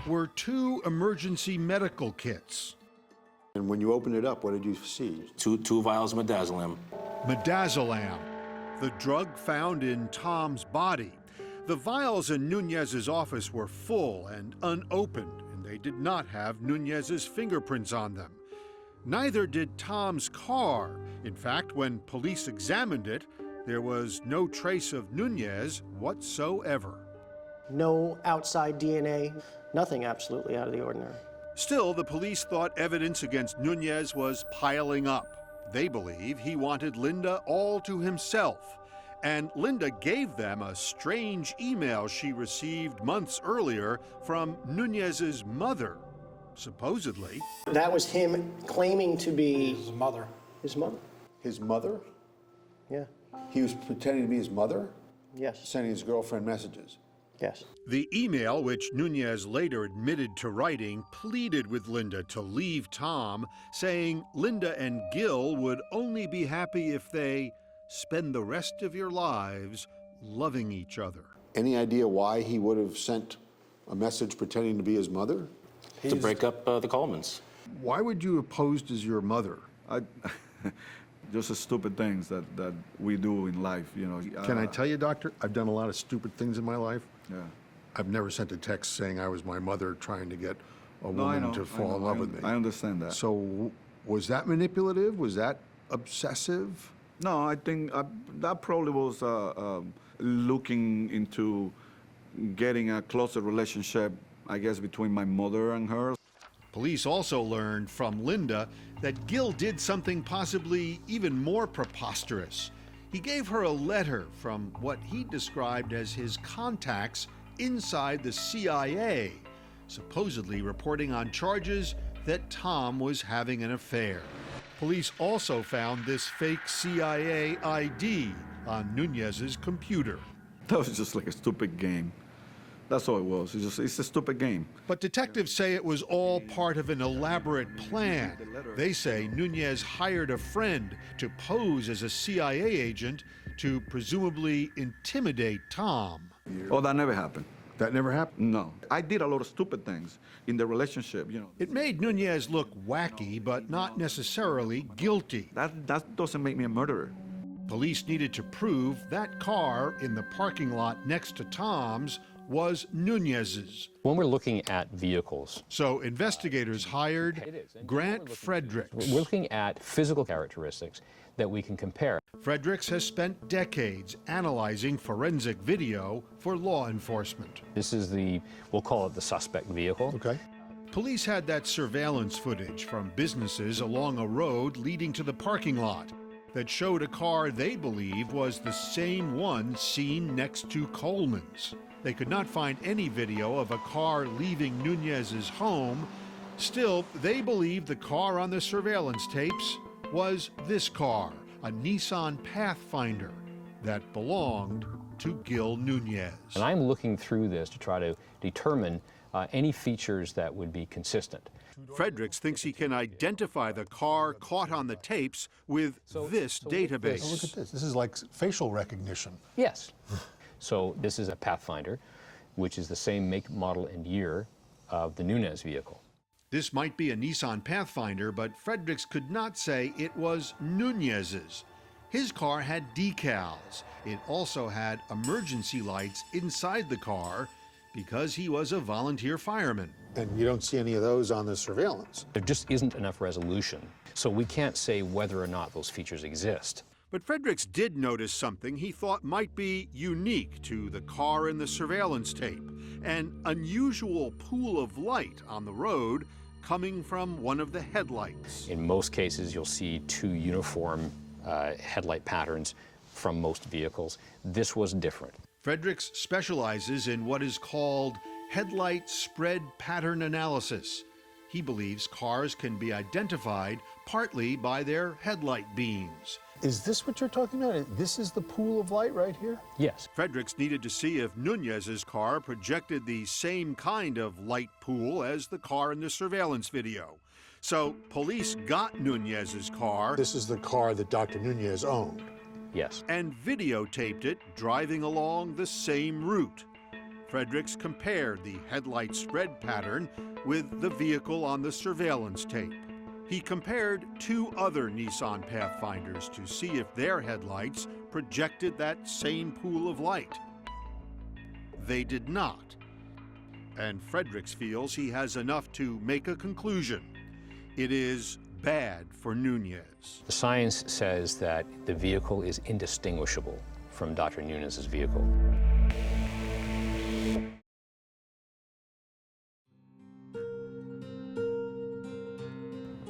were 2 emergency medical kits. And when you opened it up, what did you see? Two vials of midazolam. Midazolam, the drug found in Tom's body. The vials in Nunez's office were full and unopened, and they did not have Nunez's fingerprints on them. Neither did Tom's car. In fact, when police examined it, there was no trace of Nunez whatsoever. No outside DNA, nothing absolutely out of the ordinary. Still, the police thought evidence against Nunez was piling up. They believe he wanted Linda all to himself. And Linda gave them a strange email she received months earlier from Nunez's mother, supposedly. That was him claiming to be His mother. his mother. His mother? Yeah. He was pretending to be his mother? Yes. Sending his girlfriend messages. Yes. The email, which Nunez later admitted to writing, pleaded with Linda to leave Tom, saying Linda and Gil would only be happy if they spend the rest of your lives loving each other. Any idea why he would have sent a message pretending to be his mother? To break up the Colemans. Why would you have posed as your mother? Just the stupid things that we do in life, you know. Can I tell you, Doctor, I've done a lot of stupid things in my life. Yeah. I've never sent a text saying I was my mother trying to get a woman to fall in love with me. I understand that. So was that manipulative? Was that obsessive? No, I think that probably was looking into getting a closer relationship, I guess, between my mother and her. Police also learned from Linda that Gil did something possibly even more preposterous. He gave her a letter from what he described as his contacts inside the CIA, supposedly reporting on charges that Tom was having an affair. Police also found this fake CIA ID on Nunez's computer. That was just like a stupid game. That's all it was. It's a stupid game. But detectives say it was all part of an elaborate plan. They say Nunez hired a friend to pose as a CIA agent to presumably intimidate Tom. Oh, that never happened. That never happened? No. I did a lot of stupid things in the relationship, you know. It made Nunez look wacky, but not necessarily guilty. That doesn't make me a murderer. Police needed to prove that car in the parking lot next to Tom's was Nunez's. When we're looking at vehicles, so investigators hired Grant Fredericks. We're looking at physical characteristics that we can compare. Fredericks has spent decades analyzing forensic video for law enforcement. This is we'll call it the suspect vehicle. Okay. Police had that surveillance footage from businesses along a road leading to the parking lot that showed a car they believed was the same one seen next to Coleman's. They could not find any video of a car leaving Nunez's home. Still, they believed the car on the surveillance tapes was this car, a Nissan Pathfinder that belonged to Gil Nunez. And I'm looking through this to try to determine any features that would be consistent. Fredericks thinks he can identify the car caught on the tapes with this database. Oh, look at this. This is like facial recognition. Yes. So this is a Pathfinder, which is the same make, model, and year of the Nunez vehicle. This might be a Nissan Pathfinder, but Fredericks could not say it was Nunez's. His car had decals. It also had emergency lights inside the car because he was a volunteer fireman. And you don't see any of those on the surveillance. There just isn't enough resolution, so we can't say whether or not those features exist. But Fredericks did notice something he thought might be unique to the car in the surveillance tape, an unusual pool of light on the road coming from one of the headlights. In most cases, you'll see two uniform headlight patterns from most vehicles. This was different. Fredericks specializes in what is called headlight spread pattern analysis. He believes cars can be identified partly by their headlight beams. Is this what you're talking about? This is the pool of light right here? Yes. Fredericks needed to see if Nunez's car projected the same kind of light pool as the car in the surveillance video. So police got Nunez's car. This is the car that Dr. Nunez owned. Yes. And videotaped it driving along the same route. Fredericks compared the headlight spread pattern with the vehicle on the surveillance tape. He compared two other Nissan Pathfinders to see if their headlights projected that same pool of light. They did not. And Fredericks feels he has enough to make a conclusion. It is bad for Nunez. The science says that the vehicle is indistinguishable from Dr. Nunez's vehicle.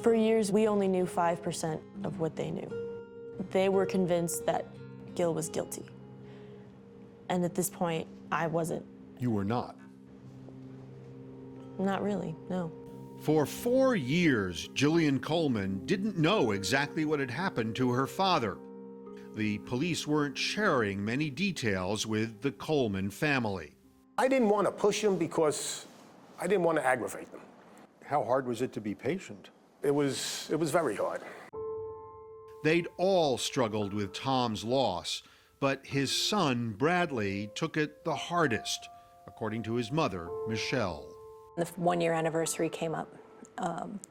For years, we only knew 5% of what they knew. They were convinced that Gil was guilty. And at this point, I wasn't. You were not? Not really, no. For 4 years, Jillian Coleman didn't know exactly what had happened to her father. The police weren't sharing many details with the Coleman family. I didn't want to push him because I didn't want to aggravate them. How hard was it to be patient? It was very hard. They'd all struggled with Tom's loss, but his son, Bradley, took it the hardest, according to his mother, Michelle. The 1-year anniversary came up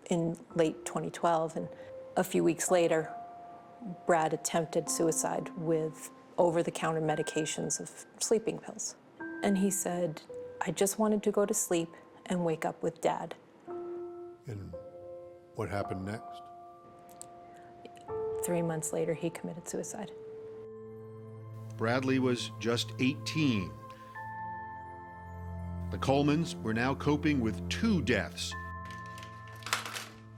in late 2012, and a few weeks later, Brad attempted suicide with over-the-counter medications of sleeping pills. And he said, I just wanted to go to sleep and wake up with Dad. And what happened next? 3 months later, he committed suicide. Bradley was just 18. The Colemans were now coping with 2 deaths.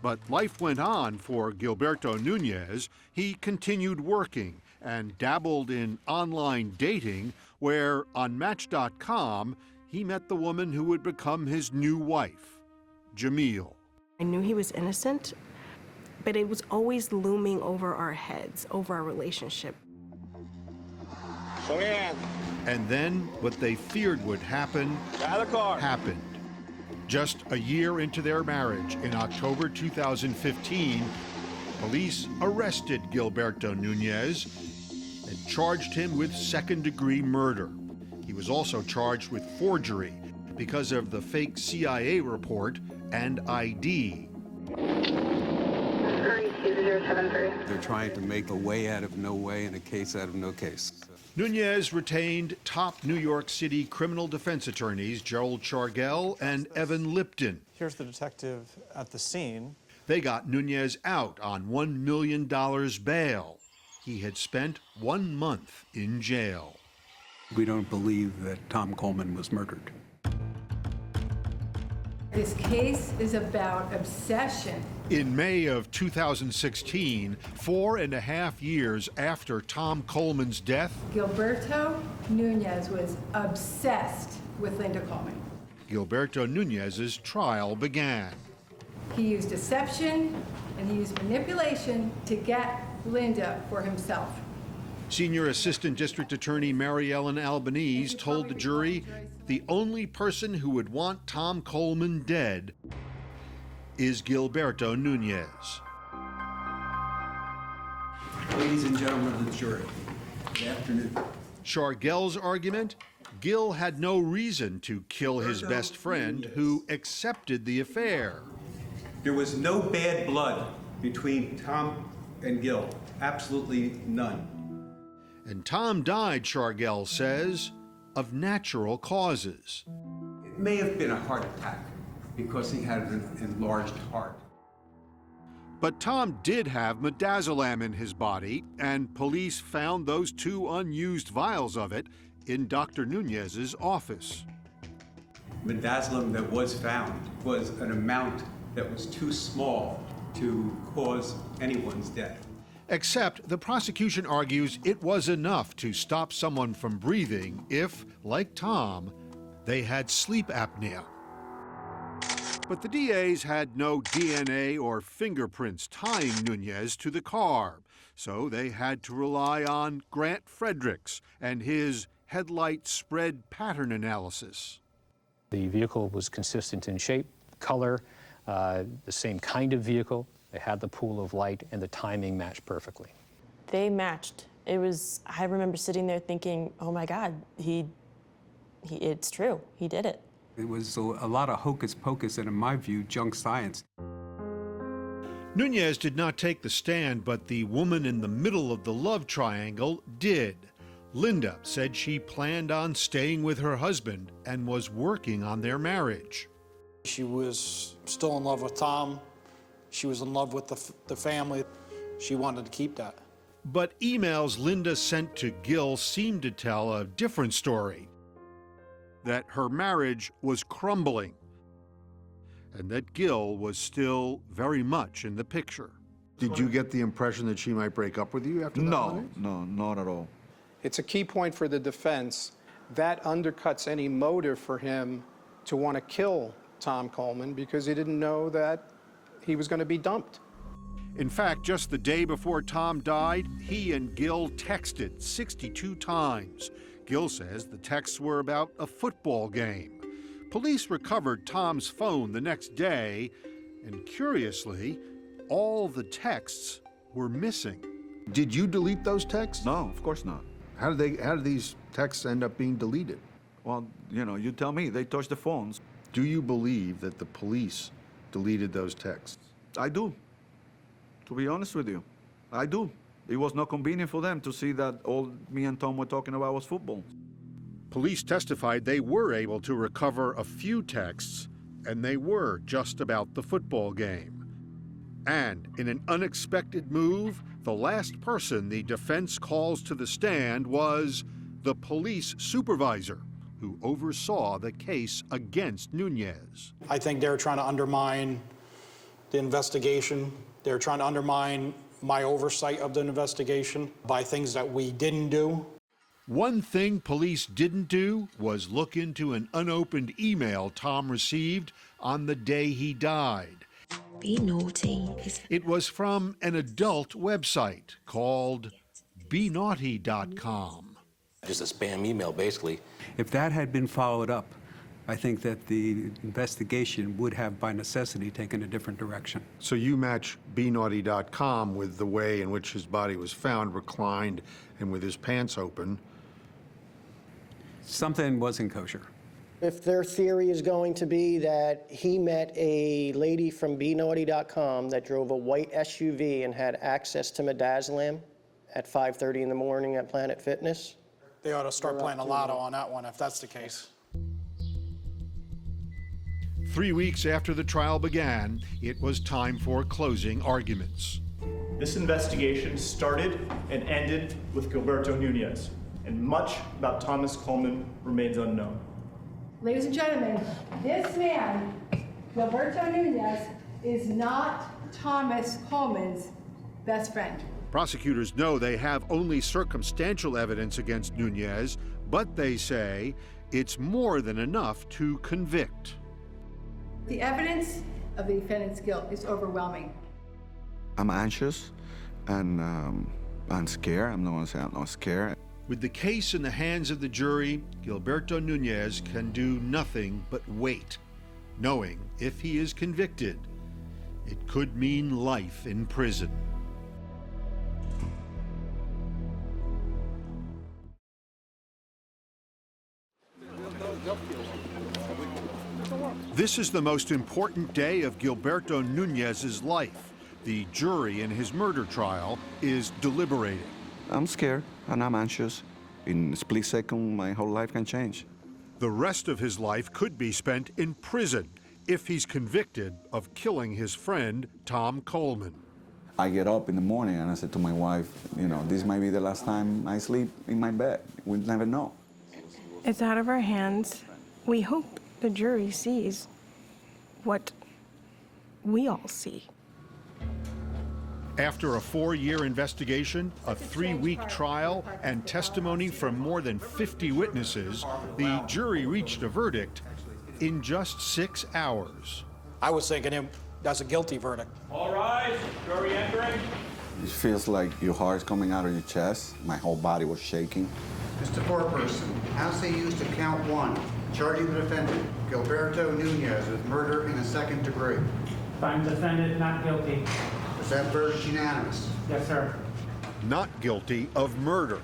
But life went on for Gilberto Nunez. He continued working and dabbled in online dating, where on Match.com, he met the woman who would become his new wife, Jamil. I knew he was innocent, but it was always looming over our heads, over our relationship. And then what they feared would happen happened. Just a year into their marriage, in October 2015, police arrested Gilberto Nunez and charged him with second-degree murder. He was also charged with forgery because of the fake CIA report and ID. They're trying to make a way out of no way and a case out of no case. Nunez retained top New York City criminal defense attorneys Gerald Chargell and Evan Lipton. Here's the detective at the scene. They got Nunez out on $1 million bail. He had spent 1 month in jail. We don't believe that Tom Coleman was murdered. This case is about obsession. In May of 2016, 4.5 years after Tom Coleman's death, Gilberto Nunez was obsessed with Linda Coleman. Gilberto Nunez's trial began. He used deception and he used manipulation to get Linda for himself. Senior Assistant District Attorney Mary Ellen Albanese told the jury the only person who would want Tom Coleman dead is Gilberto Nunez. Ladies and gentlemen of the jury, good afternoon. Chargell's argument? Gil had no reason to kill his best friend, who accepted the affair. There was no bad blood between Tom and Gil. Absolutely none. And Tom died, Chargell says, of natural causes. It may have been a heart attack because he had an enlarged heart. But Tom did have midazolam in his body, and police found those 2 unused vials of it in Dr. Nunez's office. Midazolam that was found was an amount that was too small to cause anyone's death. Except the prosecution argues it was enough to stop someone from breathing if, like Tom, they had sleep apnea. But the DAs had no DNA or fingerprints tying Nunez to the car, so they had to rely on Grant Fredericks and his headlight spread pattern analysis. The vehicle was consistent in shape, color, the same kind of vehicle. They had the pool of light, and the timing matched perfectly. They matched. It was, I remember sitting there thinking, oh my God, it's true, he did it. It was a lot of hocus pocus and, in my view, junk science. Nunez did not take the stand, but the woman in the middle of the love triangle did. Linda said she planned on staying with her husband and was working on their marriage. She was still in love with Tom. She was in love with the family. She wanted to keep that. But emails Linda sent to Gil seemed to tell a different story. That her marriage was crumbling, and that Gil was still very much in the picture. Did you get the impression that she might break up with you after that? No, not at all. It's a key point for the defense. That undercuts any motive for him to want to kill Tom Coleman because he didn't know that he was going to be dumped. In fact, just the day before Tom died, he and Gil texted 62 times. Gil says the texts were about a football game. Police recovered Tom's phone the next day, and curiously, all the texts were missing. Did you delete those texts? No, of course not. How did these texts end up being deleted? Well, you know, you tell me. They touched the phones. Do you believe that the police deleted those texts? I do. To be honest with you, I do. It was not convenient for them to see that all me and Tom were talking about was football. Police testified they were able to recover a few texts, and they were just about the football game. And in an unexpected move, the last person the defense calls to the stand was the police supervisor who oversaw the case against Nunez. I think they're trying to undermine the investigation. They're trying to undermine my oversight of the investigation by things that we didn't do. One thing police didn't do was look into an unopened email Tom received on the day he died. Be naughty. It was from an adult website called benaughty.com. Just a spam email, basically. If that had been followed up, I think that the investigation would have, by necessity, taken a different direction. So you match benaughty.com with the way in which his body was found, reclined and with his pants open. Something wasn't kosher. If their theory is going to be that he met a lady from benaughty.com that drove a white SUV and had access to midazolam at 5:30 in the morning at Planet Fitness, They ought to start playing a lotto on that one if that's the case. 3 weeks after the trial began, it was time for closing arguments. This investigation started and ended with Gilberto Nunez, and much about Thomas Coleman remains unknown. Ladies and gentlemen, this man, Gilberto Nunez, is not Thomas Coleman's best friend. Prosecutors know they have only circumstantial evidence against Nunez, but they say it's more than enough to convict. The evidence of the defendant's guilt is overwhelming. I'm anxious and I'm scared. I'm not going to say I'm not scared. With the case in the hands of the jury, Gilberto Nunez can do nothing but wait, knowing if he is convicted, it could mean life in prison. This is the most important day of Gilberto Nunez's life. The jury in his murder trial is deliberating. I'm scared and I'm anxious. In a split second, my whole life can change. The rest of his life could be spent in prison if he's convicted of killing his friend, Tom Coleman. I get up in the morning and I said to my wife, you know, this might be the last time I sleep in my bed. We'll never know. It's out of our hands. We hope the jury sees what we all see. After a 4-year investigation, a 3-week trial, and testimony from more than 50 witnesses, the jury reached a verdict in just 6 hours. I was thinking that's a guilty verdict. All rise, jury entering. It feels like your heart's coming out of your chest. My whole body was shaking. Mr. Foreperson, as they used to count 1, charging the defendant, Gilberto Nunez, with murder in the 2nd degree. Find defendant not guilty. Is that verdict unanimous? Yes, sir. Not guilty of murder.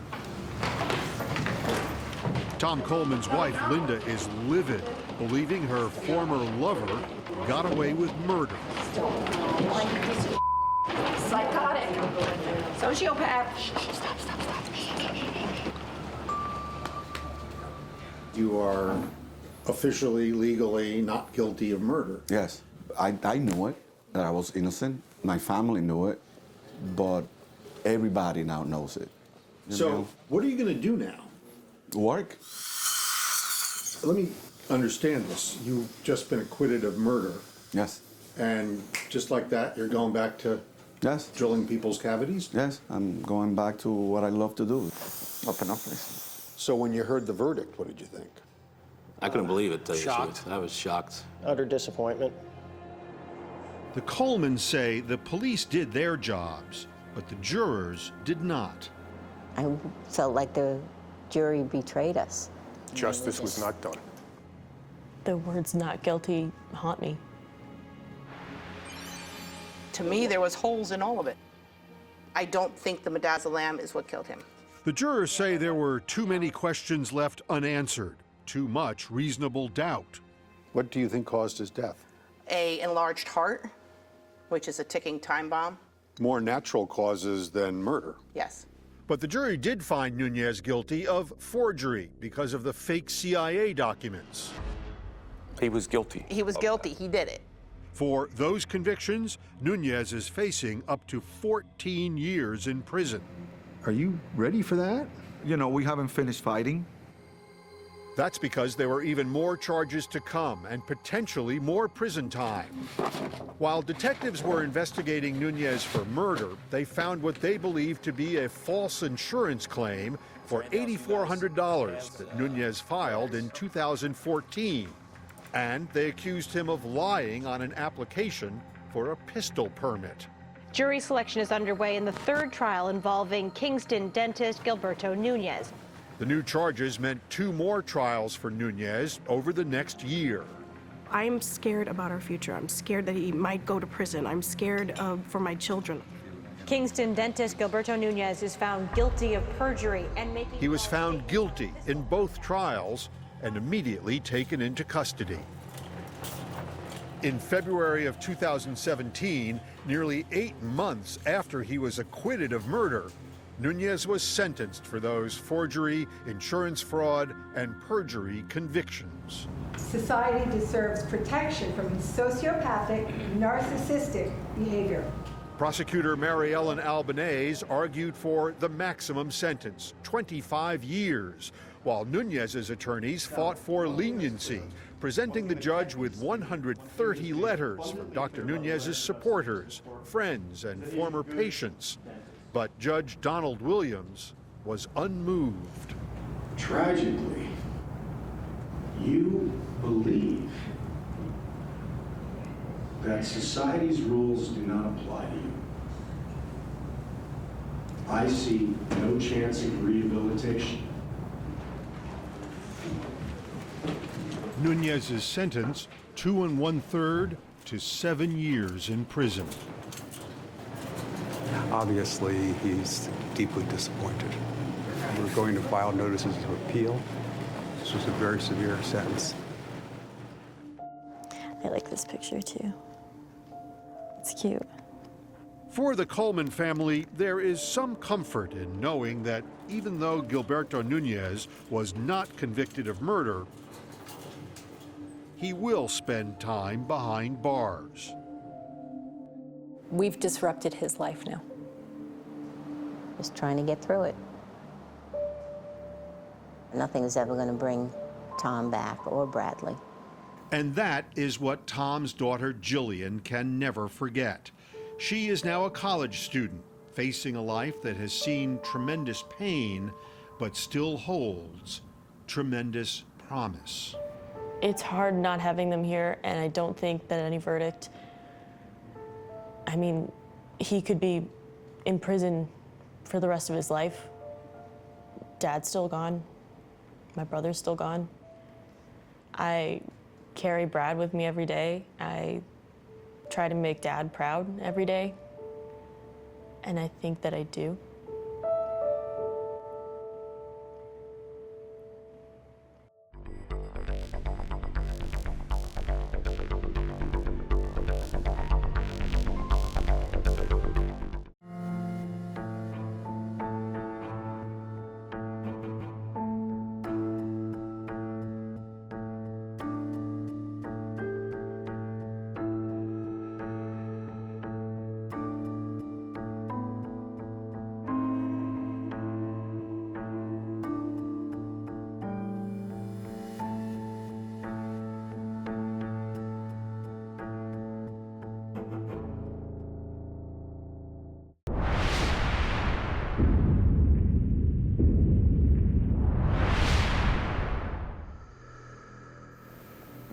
Tom Coleman's wife, Linda, is livid, believing her former lover got away with murder. Psychotic. Sociopath. Stop. You are officially, legally not guilty of murder. Yes, I knew it, that I was innocent. My family knew it, but everybody now knows it. So, what are you going to do now? Work. Let me understand this. You've just been acquitted of murder. Yes. And just like that, you're going back to drilling people's cavities? Yes, I'm going back to what I love to do. Open up, please. So when you heard the verdict, what did you think? I couldn't believe it, to tell you the Shocked. truth. I was shocked. Utter disappointment. The Colemans say the police did their jobs, but the jurors did not. I felt like the jury betrayed us. Justice was not done. The words "not guilty" haunt me. To me, there was holes in all of it. I don't think the midazolam is what killed him. The jurors say there were too many questions left unanswered, too much reasonable doubt. What do you think caused his death? A enlarged heart, which is a ticking time bomb. More natural causes than murder. Yes. But the jury did find Nunez guilty of forgery because of the fake CIA documents. He was guilty. He was guilty. He did it. For those convictions, Nunez is facing up to 14 years in prison. Are you ready for that? You know, we haven't finished fighting. That's because there were even more charges to come and potentially more prison time. While detectives were investigating Nunez for murder, they found what they believed to be a false insurance claim for $8,400 that Nunez filed in 2014. And they accused him of lying on an application for a pistol permit. Jury selection is underway in the third trial involving Kingston dentist Gilberto Nunez. The new charges meant 2 more trials for Nunez over the next year. I'm scared about our future. I'm scared that he might go to prison. I'm scared for my children. Kingston dentist Gilberto Nunez is found guilty of perjury and making... He was found guilty in both trials and immediately taken into custody. In February of 2017, nearly 8 months after he was acquitted of murder, Nunez was sentenced for those forgery, insurance fraud, and perjury convictions. Society deserves protection from his sociopathic, narcissistic behavior. Prosecutor Mary Ellen Albanese argued for the maximum sentence, 25 years, while Nunez's attorneys fought for leniency, presenting the judge with 130 letters from Dr. Nunez's supporters, friends, and former patients. But Judge Donald Williams was unmoved. Tragically, you believe that society's rules do not apply to you. I see no chance of rehabilitation. Nunez's sentence, 2 1/3 to 7 years in prison. Obviously, he's deeply disappointed. We're going to file notices of appeal. This was a very severe sentence. I like this picture too. It's cute. For the Coleman family, there is some comfort in knowing that even though Gilberto Nunez was not convicted of murder, he will spend time behind bars. We've disrupted his life now. Just trying to get through it. Nothing is ever going to bring Tom back or Bradley. And that is what Tom's daughter Jillian can never forget. She is now a college student, facing a life that has seen tremendous pain, but still holds tremendous promise. It's hard not having them here, and I don't think that any verdict... I mean, he could be in prison for the rest of his life. Dad's still gone. My brother's still gone. I carry Brad with me every day. I try to make Dad proud every day. And I think that I do.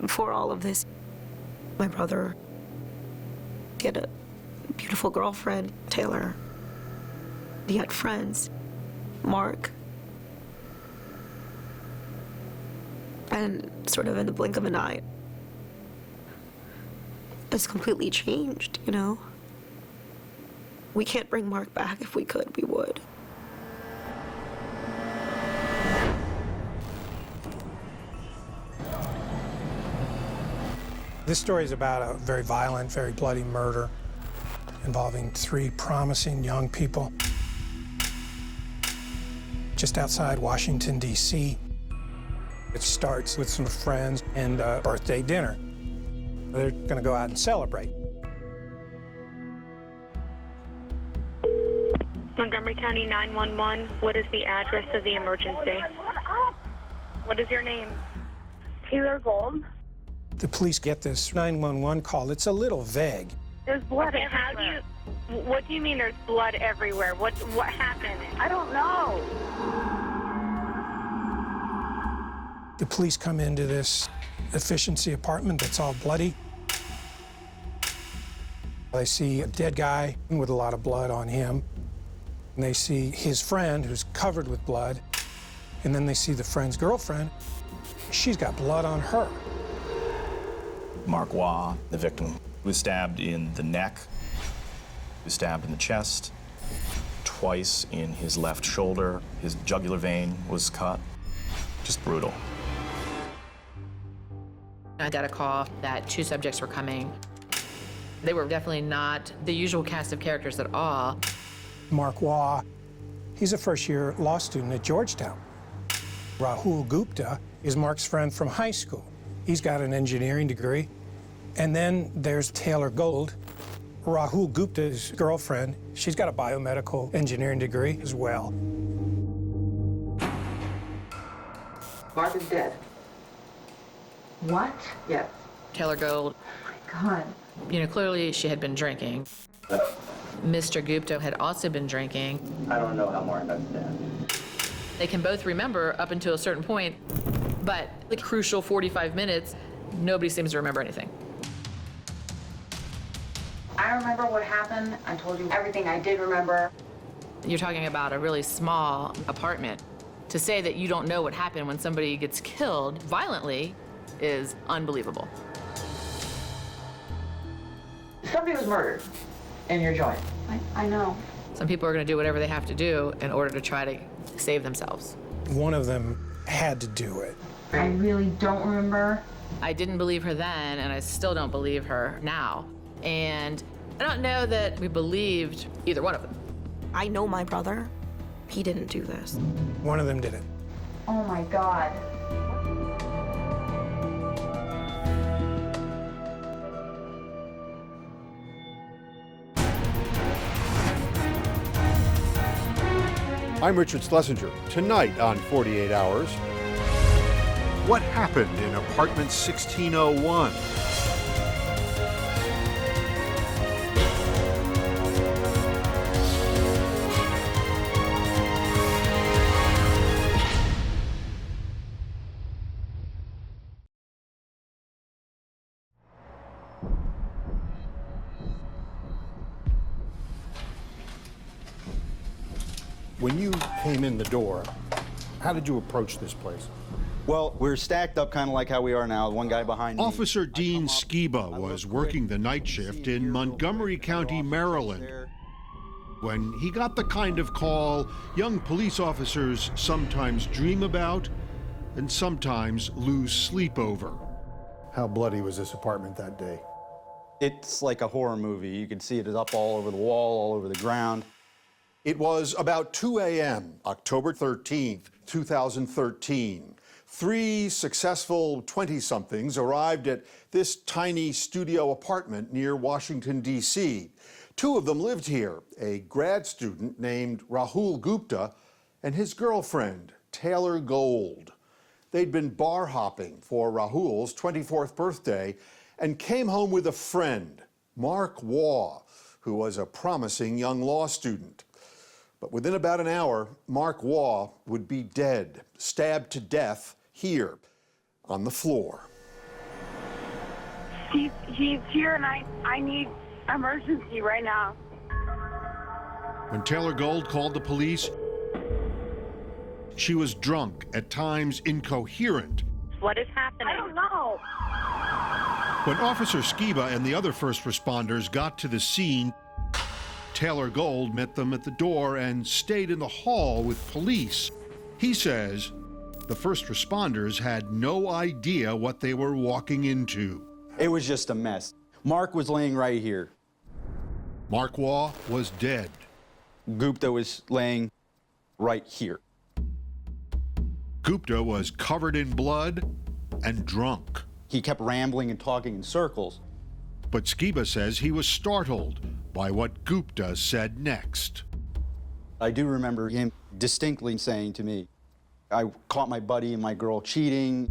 Before all of this, my brother He had a beautiful girlfriend, Taylor. He had friends, Mark. And sort of in the blink of an eye, it's completely changed, you know? We can't bring Mark back. If we could, we would. This story is about a very violent, very bloody murder involving 3 promising young people just outside Washington, D.C. It starts with some friends and a birthday dinner. They're going to go out and celebrate. Montgomery County 911, what is the address of the emergency? What is your name? Taylor Gold. The police get this 911 call. It's a little vague. There's blood everywhere. What do you mean there's blood everywhere? What happened? I don't know. The police come into this efficiency apartment that's all bloody. They see a dead guy with a lot of blood on him. And they see his friend who's covered with blood. And then they see the friend's girlfriend. She's got blood on her. Mark Waugh, the victim, was stabbed in the neck, was stabbed in the chest, twice in his left shoulder. His jugular vein was cut. Just brutal. I got a call that 2 subjects were coming. They were definitely not the usual cast of characters at all. Mark Waugh, he's a first-year law student at Georgetown. Rahul Gupta is Mark's friend from high school. He's got an engineering degree. And then there's Taylor Gold, Rahul Gupta's girlfriend. She's got a biomedical engineering degree as well. Mark is dead. What? Yeah. Taylor Gold. Oh my God. You know, clearly she had been drinking. Mr. Gupta had also been drinking. I don't know how Mark got dead. They can both remember up until a certain point, but the crucial 45 minutes, nobody seems to remember anything. I remember what happened. I told you everything I did remember. You're talking about a really small apartment. To say that you don't know what happened when somebody gets killed violently is unbelievable. Somebody was murdered in your joint. I know. Some people are going to do whatever they have to do in order to try to save themselves. One of them had to do it. I really don't remember. I didn't believe her then, and I still don't believe her now. And I don't know that we believed either one of them. I know my brother. He didn't do this. One of them did it. Oh my God. I'm Richard Schlesinger. Tonight on 48 Hours. What happened in apartment 1601? When you came in the door, how did you approach this place? Well, we're stacked up kind of like how we are now, one guy behind me. Officer Dean Skiba was working the night shift in Montgomery County, Maryland, when he got the kind of call young police officers sometimes dream about and sometimes lose sleep over. How bloody was this apartment that day? It's like a horror movie. You can see it is up all over the wall, all over the ground. It was about 2 a.m., October 13th, 2013. 3 successful 20-somethings arrived at this tiny studio apartment near Washington, D.C. 2 of them lived here, a grad student named Rahul Gupta and his girlfriend, Taylor Gold. They'd been bar hopping for Rahul's 24th birthday and came home with a friend, Mark Waugh, who was a promising young law student. But within about an hour, Mark Waugh would be dead, stabbed to death here on the floor. He's here, and I need Emergency right now. When Taylor Gold called the police, she was drunk, at times incoherent. What is happening? I don't know. When Officer Skiba and the other first responders got to the scene, Taylor Gold met them at the door and stayed in the hall with police. He says the first responders had no idea what they were walking into. It was just a mess. Mark was laying right here. Mark Waugh was dead. Gupta was laying right here. Gupta was covered in blood and drunk. He kept rambling and talking in circles. But Skiba says he was startled by what Gupta said next. I do remember him distinctly saying to me, I caught my buddy and my girl cheating.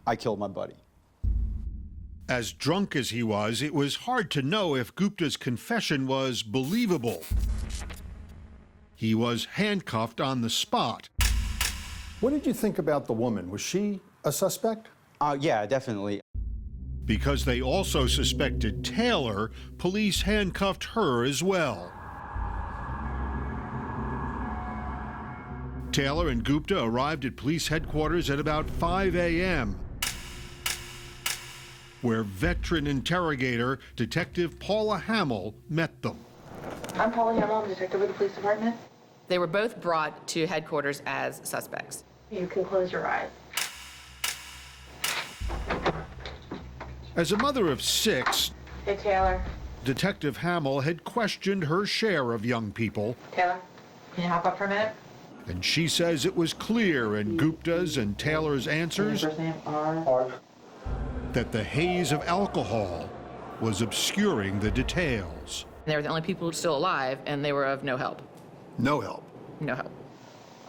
I killed my buddy. As drunk as he was, it was hard to know if Gupta's confession was believable. He was handcuffed on the spot. What did you think about the woman? Was she a suspect? Yeah, definitely. Because they also suspected Taylor, police handcuffed her as well. Taylor and Gupta arrived at police headquarters at about 5 a.m., where veteran interrogator Detective Paula Hamill met them. I'm Paula Hamill, I'm a detective with the police department. They were both brought to headquarters as suspects. You can close your eyes. As a mother of 6, Hey, Taylor. Detective Hamill had questioned her share of young people, Taylor, can you hop up for a minute? and she says it was clear in Gupta's and Taylor's answers First name, R. that the haze of alcohol was obscuring the details. They were the only people still alive, and they were of no help. No help. No help.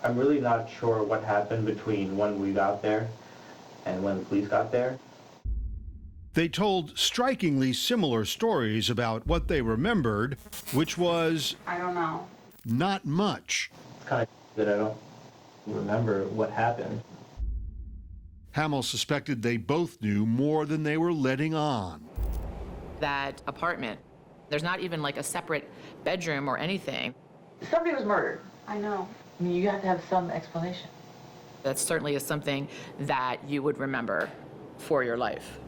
I'm really not sure what happened between when we got there and when the police got there. They told strikingly similar stories about what they remembered, which was I don't know. not much. It's kind of that I don't remember what happened. Hamill suspected they both knew more than they were letting on. That apartment, there's not even like a separate bedroom or anything. Somebody was murdered. I know. I mean, you have to have some explanation. That certainly is something that you would remember for your life.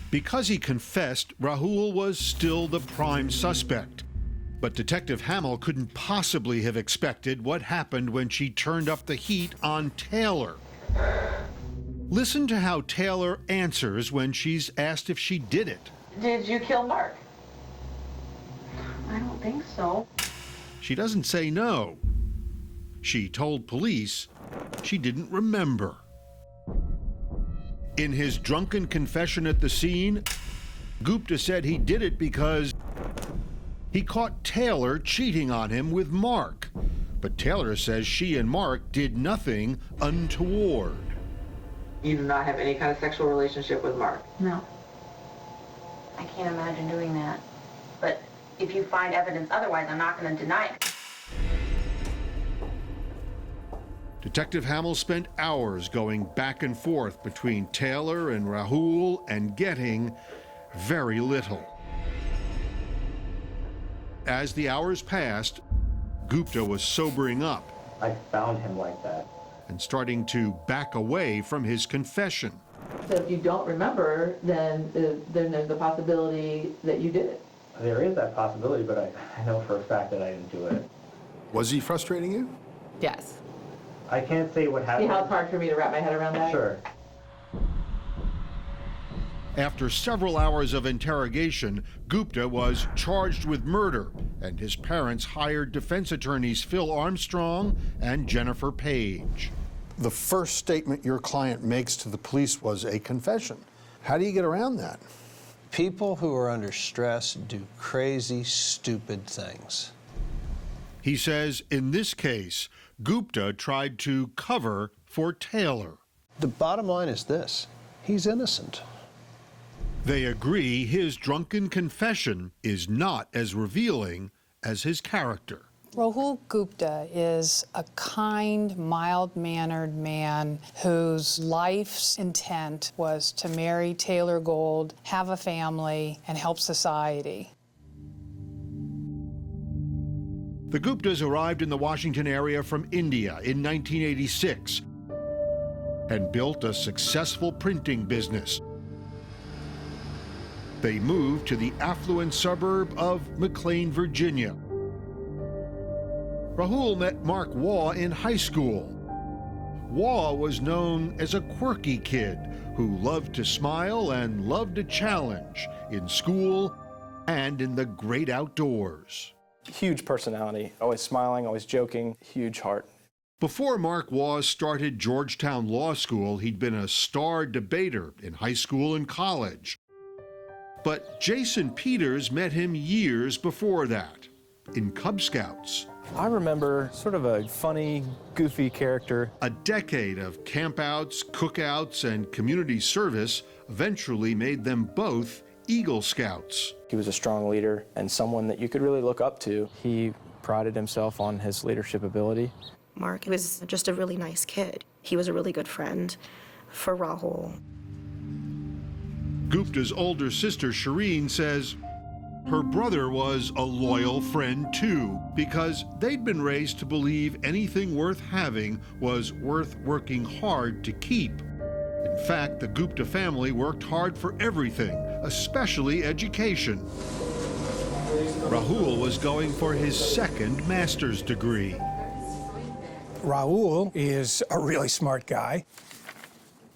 Because he confessed, Rahul was still the prime suspect. But Detective Hamill couldn't possibly have expected what happened when she turned up the heat on Taylor. Listen to how Taylor answers when she's asked if she did it. Did you kill Mark? I don't think so. She doesn't say no. She told police she didn't remember. In his drunken confession at the scene, Gupta said he did it because he caught Taylor cheating on him with Mark. But Taylor says she and Mark did nothing untoward. You do not have any kind of sexual relationship with Mark? No. I can't imagine doing that. But if you find evidence otherwise, I'm not going to deny it. Detective Hamill spent hours going back and forth between Taylor and Rahul and getting very little. As the hours passed, Gupta was sobering up. I found him like that. And starting to back away from his confession. So if you don't remember, then there's the possibility that you did it. There is that possibility, but I know for a fact that I didn't do it. Was he frustrating you? Yes. I can't say what happened. See how it's hard for me to wrap my head around that? Sure. After several hours of interrogation, Gupta was charged with murder, and his parents hired defense attorneys Phil Armstrong and Jennifer Page. The first statement your client makes to the police was a confession. How do you get around that? People who are under stress do crazy, stupid things. He says in this case, Gupta tried to cover for Taylor. The bottom line is this: he's innocent. They agree his drunken confession is not as revealing as his character. Rahul Gupta is a kind, mild-mannered man whose life's intent was to marry Taylor Gold, have a family, and help society. The Guptas arrived in the Washington area from India in 1986 and built a successful printing business. They moved to the affluent suburb of McLean, Virginia. Rahul met Mark Waugh in high school. Waugh was known as a quirky kid who loved to smile and loved a challenge in school and in the great outdoors. Huge personality, always smiling, always joking, huge heart. Before Mark Waugh started Georgetown Law School, he'd been a star debater in high school and college. But Jason Peters met him years before that, in Cub Scouts. I remember sort of a funny, goofy character. A decade of campouts, cookouts, and community service eventually made them both Eagle Scouts. He was a strong leader and someone that you could really look up to. He prided himself on his leadership ability. Mark was just a really nice kid. He was a really good friend for Rahul. Gupta's older sister, Shireen, says her brother was a loyal friend too, because they'd been raised to believe anything worth having was worth working hard to keep. In fact, the Gupta family worked hard for everything, especially education. Rahul was going for his second master's degree. Rahul is a really smart guy.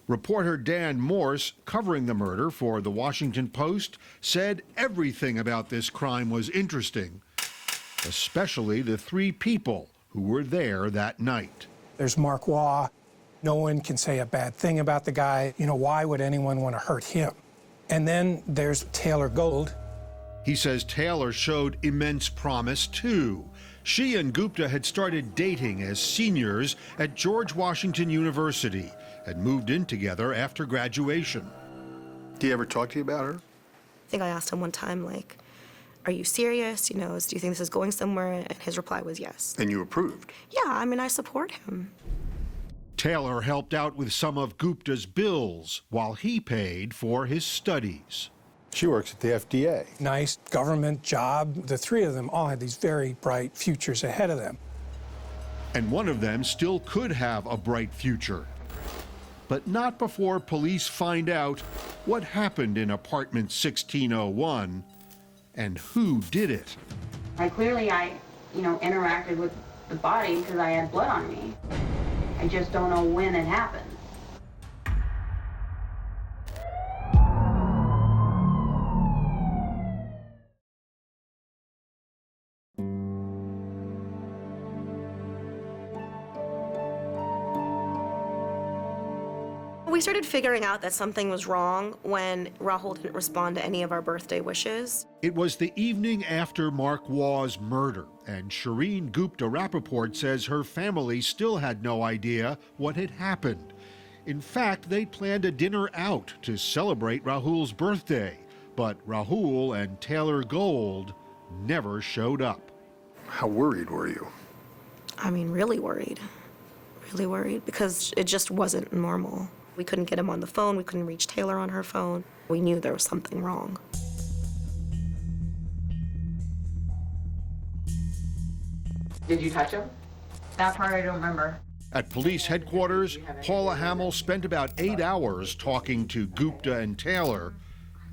Reporter Dan Morse, covering the murder for the Washington Post, said everything about this crime was interesting, especially the three people who were there that night. There's Mark Waugh. No one can say a bad thing about the guy. You know, why would anyone want to hurt him? And then there's Taylor Gold. He says Taylor showed immense promise, too. She and Gupta had started dating as seniors at George Washington University and moved in together after graduation. Did he ever talk to you about her? I think I asked him one time, like, are you serious? You know, do you think this is going somewhere? And his reply was yes. And you approved? Yeah, I mean, I support him. Taylor helped out with some of Gupta's bills while he paid for his studies. She works at the FDA. Nice government job. The three of them all had these very bright futures ahead of them. And one of them still could have a bright future. But not before police find out what happened in apartment 1601 and who did it. Clearly I interacted with the body because I had blood on me. I just don't know when it happened. We started figuring out that something was wrong when Rahul didn't respond to any of our birthday wishes. It was the evening after Mark Waugh's murder, and Shireen Gupta Rappaport says her family still had no idea what had happened. In fact, they planned a dinner out to celebrate Rahul's birthday, but Rahul and Taylor Gold never showed up. How worried were you? I mean, really worried, because it just wasn't normal. We couldn't get him on the phone. We couldn't reach Taylor on her phone. We knew there was something wrong. Did you touch him? That part I don't remember. At police headquarters, Paula Hamill spent about 8 hours talking to Gupta and Taylor,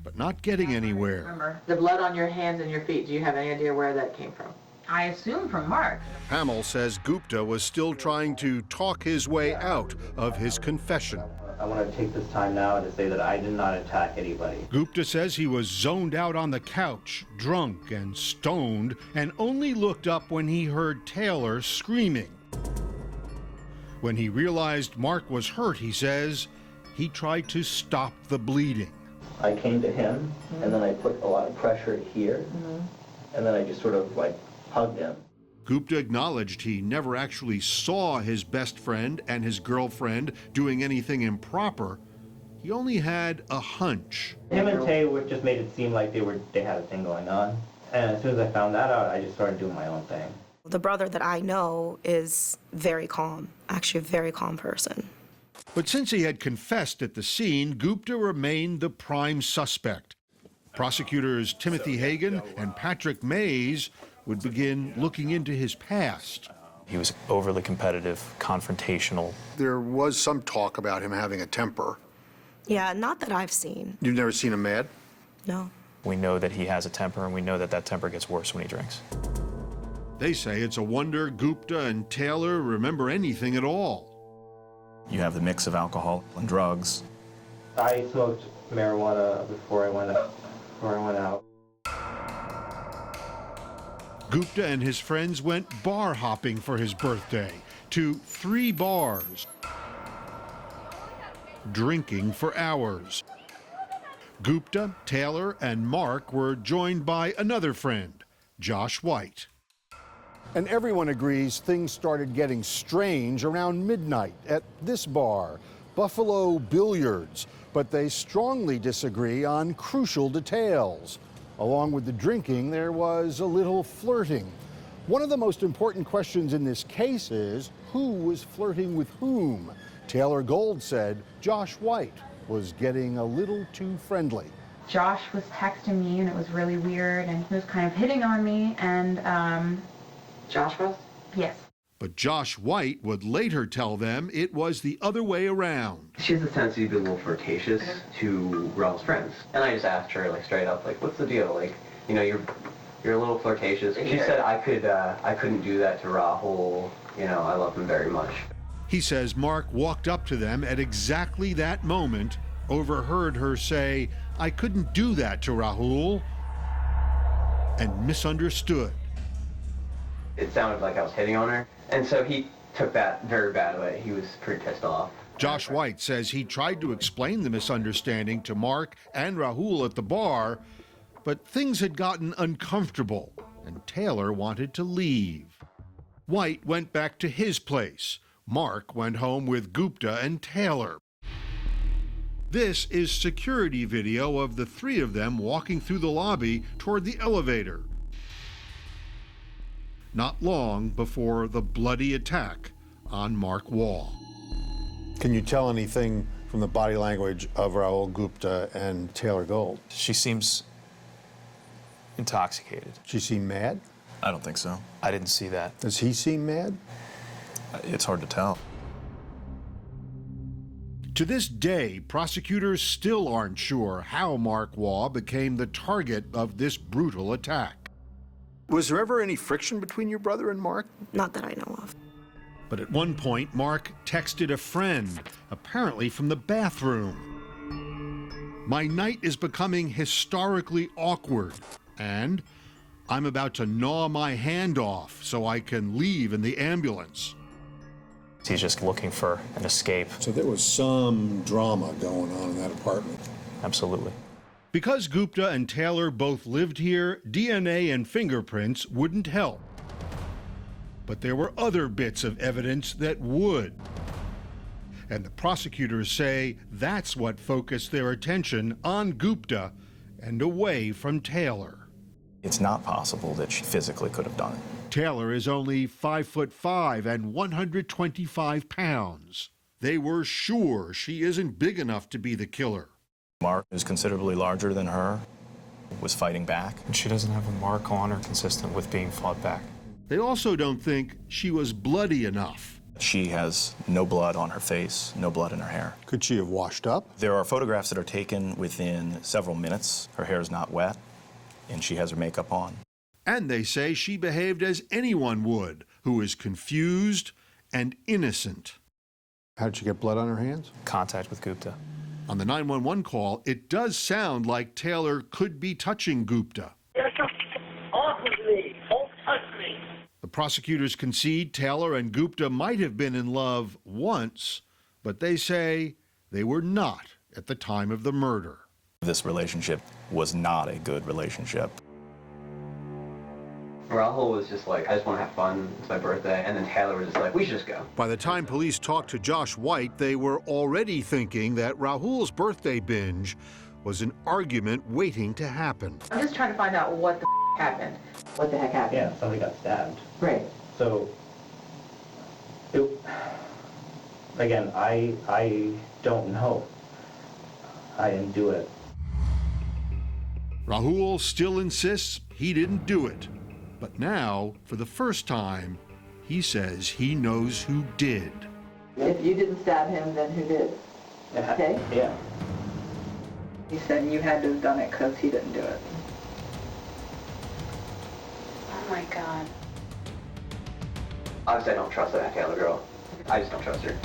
but not getting anywhere. The blood on your hands and your feet, do you have any idea where that came from? I assume from Mark. Hamill says Gupta was still trying to talk his way out of his confession. I want to take this time now to say that I did not attack anybody. Gupta says he was zoned out on the couch, drunk and stoned, and only looked up when he heard Taylor screaming. When he realized Mark was hurt, he says, he tried to stop the bleeding. I came to him, and then I put a lot of pressure here, and then I just sort of hugged him. Gupta acknowledged he never actually saw his best friend and his girlfriend doing anything improper. He only had a hunch. Him and Tay just made it seem like they had a thing going on. And as soon as I found that out, I just started doing my own thing. The brother that I know is very calm, actually a very calm person. But since he had confessed at the scene, Gupta remained the prime suspect. Prosecutors Timothy Hagan and Patrick Mays would begin looking into his past. He was overly competitive, confrontational. There was some talk about him having a temper. Yeah, not that I've seen. You've never seen him mad? No. We know that he has a temper, and we know that that temper gets worse when he drinks. They say it's a wonder Gupta and Taylor remember anything at all. You have the mix of alcohol and drugs. I smoked marijuana before I went out. Gupta and his friends went bar hopping for his birthday to 3 bars, drinking for hours. Gupta, Taylor, and Mark were joined by another friend, Josh White. And everyone agrees things started getting strange around midnight at this bar, Buffalo Billiards, but they strongly disagree on crucial details. Along with the drinking, there was a little flirting. One of the most important questions in this case is who was flirting with whom? Taylor Gold said Josh White was getting a little too friendly. Josh was texting me and it was really weird and he was kind of hitting on me and Josh was? Yes. But Josh White would later tell them it was the other way around. She has a tendency to be a little flirtatious to Raul's friends. And I just asked her, like, straight up, like, what's the deal? Like, you know, you're a little flirtatious. She said I couldn't do that to Rahul. You know, I love him very much. He says Mark walked up to them at exactly that moment, overheard her say, "I couldn't do that to Rahul," and misunderstood. It sounded like I was hitting on her, and so he took that very bad way. He was pretty pissed off. Josh White says he tried to explain the misunderstanding to Mark and Rahul at the bar, but things had gotten uncomfortable, and Taylor wanted to leave. White went back to his place. Mark went home with Gupta and Taylor. This is security video of the 3 of them walking through the lobby toward the elevator. Not long before the bloody attack on Mark Wall. Can you tell anything from the body language of Rahul Gupta and Taylor Gold? She seems intoxicated. She seem mad? I don't think so. I didn't see that. Does he seem mad? It's hard to tell. To this day, prosecutors still aren't sure how Mark Waugh became the target of this brutal attack. Was there ever any friction between your brother and Mark? Not that I know of. But at one point, Mark texted a friend, apparently from the bathroom. "My night is becoming historically awkward, and I'm about to gnaw my hand off so I can leave in the ambulance." He's just looking for an escape. So there was some drama going on in that apartment. Absolutely. Because Gupta and Taylor both lived here, DNA and fingerprints wouldn't help. But there were other bits of evidence that would. And the prosecutors say that's what focused their attention on Gupta and away from Taylor. It's not possible that she physically could have done it. Taylor is only 5'5" and 125 pounds. They were sure she isn't big enough to be the killer. Mark, who's considerably larger than her, was fighting back. And she doesn't have a mark on her consistent with being fought back. They also don't think she was bloody enough. She has no blood on her face, no blood in her hair. Could she have washed up? There are photographs that are taken within several minutes. Her hair is not wet, and she has her makeup on. And they say she behaved as anyone would, who is confused and innocent. How did she get blood on her hands? Contact with Gupta. On the 911 call, it does sound like Taylor could be touching Gupta. Get off of me! Don't touch me! The prosecutors concede Taylor and Gupta might have been in love once, but they say they were not at the time of the murder. This relationship was not a good relationship. Rahul was just like, I just want to have fun, it's my birthday, and then Taylor was just like, we should just go. By the time police talked to Josh White, they were already thinking that Rahul's birthday binge was an argument waiting to happen. I'm just trying to find out what the happened. What the heck happened? Yeah, somebody got stabbed. Right. So, again, I don't know. I didn't do it. Rahul still insists he didn't do it. But now, for the first time, he says he knows who did. If you didn't stab him, then who did? Okay? Yeah. You said you had to have done it because he didn't do it. Oh my God. Obviously, I don't trust that Taylor girl. I just don't trust her.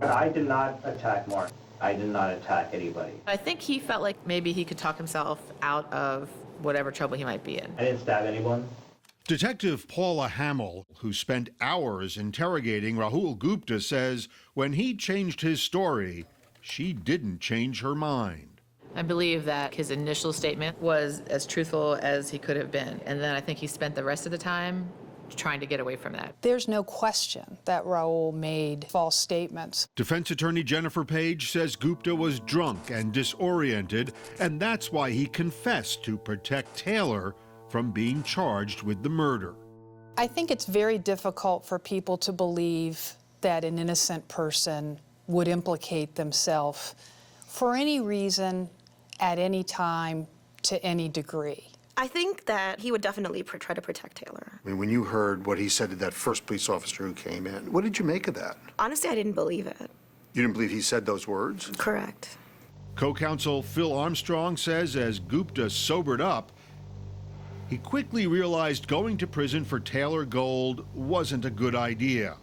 I did not attack Mark. I did not attack anybody. I think he felt like maybe he could talk himself out of whatever trouble he might be in. I didn't stab anyone. Detective Paula Hamill, who spent hours interrogating Rahul Gupta, says when he changed his story, she didn't change her mind. I believe that his initial statement was as truthful as he could have been. And then I think he spent the rest of the time trying to get away from that. There's no question that Rahul made false statements. Defense attorney Jennifer Page says Gupta was drunk and disoriented, and that's why he confessed to protect Taylor from being charged with the murder. I think it's very difficult for people to believe that an innocent person would implicate themselves for any reason, at any time, to any degree. I think that he would definitely try to protect Taylor. I mean, when you heard what he said to that first police officer who came in, what did you make of that? Honestly, I didn't believe it. You didn't believe he said those words? Correct. Co-counsel Phil Armstrong says as Gupta sobered up, he quickly realized going to prison for Taylor Gold wasn't a good idea.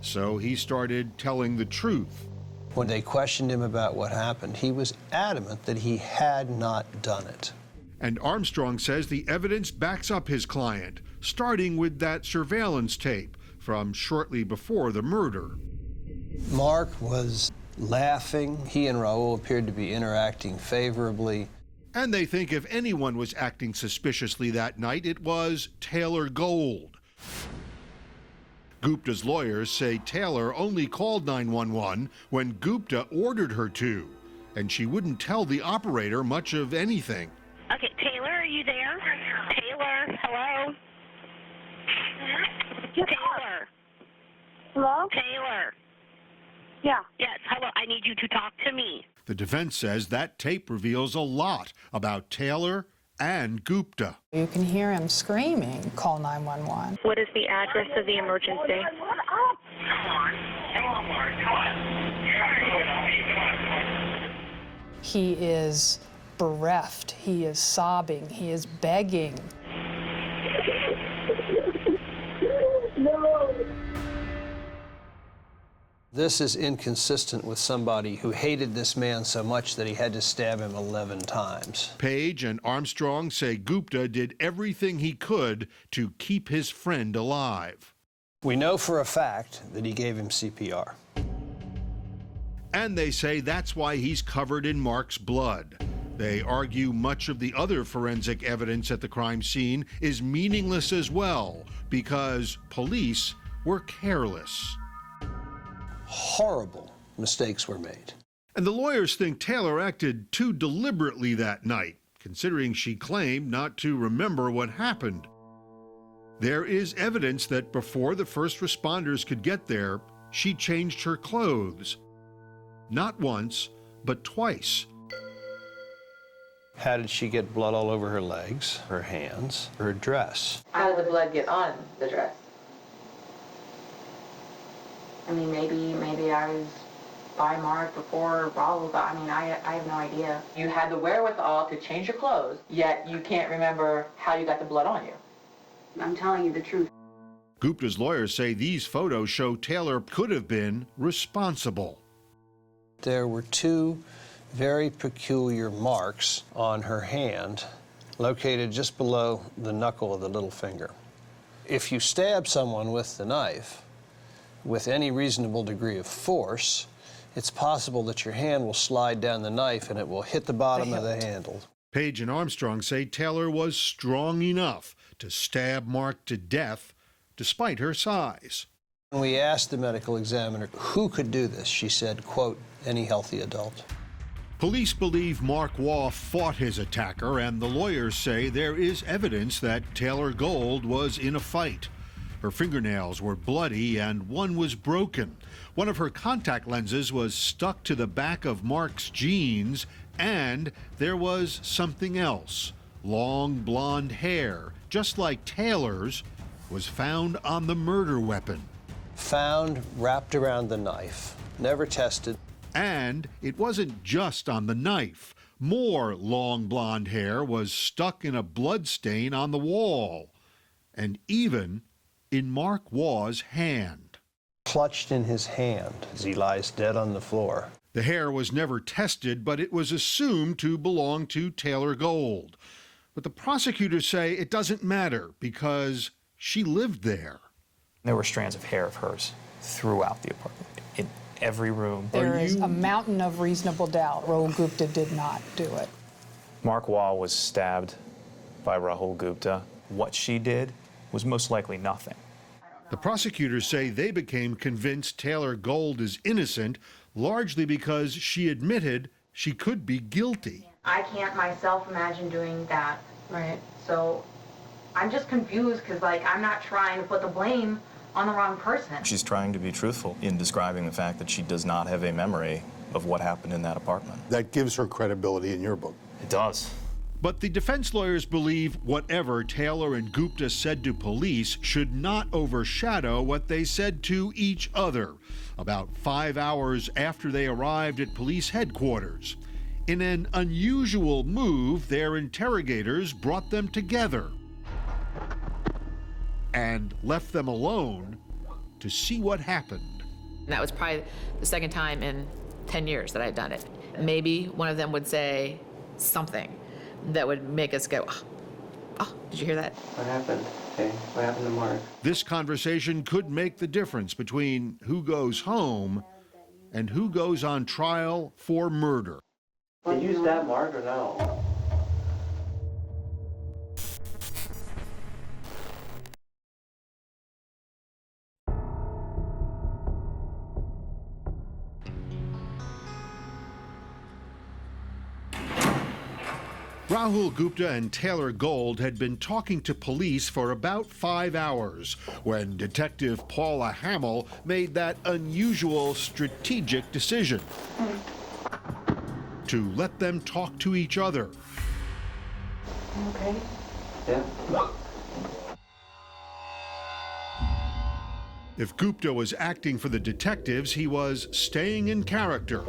So he started telling the truth. When they questioned him about what happened, he was adamant that he had not done it. And Armstrong says the evidence backs up his client, starting with that surveillance tape from shortly before the murder. Mark was laughing. He and Rahul appeared to be interacting favorably. And they think if anyone was acting suspiciously that night, it was Taylor Gold. Gupta's lawyers say Taylor only called 911 when Gupta ordered her to, and she wouldn't tell the operator much of anything. Okay, Taylor, are you there? Taylor, hello? Taylor. Hello? Taylor. Yeah. Yes, hello, I need you to talk to me. The defense says that tape reveals a lot about Taylor and Gupta. You can hear him screaming, call 911. What is the address of the emergency? He is bereft, he is sobbing, he is begging. This is inconsistent with somebody who hated this man so much that he had to stab him 11 times. Page and Armstrong say Gupta did everything he could to keep his friend alive. We know for a fact that he gave him CPR. And they say that's why he's covered in Mark's blood. They argue much of the other forensic evidence at the crime scene is meaningless as well because police were careless. Horrible mistakes were made. And the lawyers think Taylor acted too deliberately that night, considering she claimed not to remember what happened. There is evidence that before the first responders could get there, she changed her clothes. Not once, but twice. How did she get blood all over her legs, her hands, her dress? How did the blood get on the dress? I mean, maybe I was by Mark before Rahul got. I mean, I have no idea. You had the wherewithal to change your clothes, yet you can't remember how you got the blood on you. I'm telling you the truth. Gupta's lawyers say these photos show Taylor could have been responsible. There were two very peculiar marks on her hand, located just below the knuckle of the little finger. If you stab someone with the knife, with any reasonable degree of force, it's possible that your hand will slide down the knife and it will hit the bottom of the handle. Page and Armstrong say Taylor was strong enough to stab Mark to death despite her size. When we asked the medical examiner who could do this, she said, quote, any healthy adult. Police believe Mark Waugh fought his attacker, and the lawyers say there is evidence that Taylor Gold was in a fight. Her fingernails were bloody and one was broken. One of her contact lenses was stuck to the back of Mark's jeans, and there was something else. Long blonde hair, just like Taylor's, was found on the murder weapon. Found wrapped around the knife, never tested. And it wasn't just on the knife. More long blonde hair was stuck in a blood stain on the wall, and even in Mark Waugh's hand. Clutched in his hand as he lies dead on the floor. The hair was never tested, but it was assumed to belong to Taylor Gold. But the prosecutors say it doesn't matter because she lived there. There were strands of hair of hers throughout the apartment, in every room. There is a mountain of reasonable doubt. Rahul Gupta did not do it. Mark Waugh was stabbed by Rahul Gupta. What she did was most likely nothing. The prosecutors say they became convinced Taylor Gold is innocent, largely because she admitted she could be guilty. I can't myself imagine doing that. Right. So I'm just confused because, like, I'm not trying to put the blame on the wrong person. She's trying to be truthful in describing the fact that she does not have a memory of what happened in that apartment. That gives her credibility in your book. It does. But the defense lawyers believe whatever Taylor and Gupta said to police should not overshadow what they said to each other about 5 hours after they arrived at police headquarters. In an unusual move, their interrogators brought them together and left them alone to see what happened. And that was probably the second time in 10 years that I'd done it. Maybe one of them would say something that would make us go, oh, did you hear that? What happened? Okay, what happened to Mark? This conversation could make the difference between who goes home and who goes on trial for murder. Did you stab Mark or no? Rahul Gupta and Taylor Gold had been talking to police for about 5 hours when Detective Paula Hamill made that unusual strategic decision to let them talk to each other. Okay. Yeah. If Gupta was acting for the detectives, he was staying in character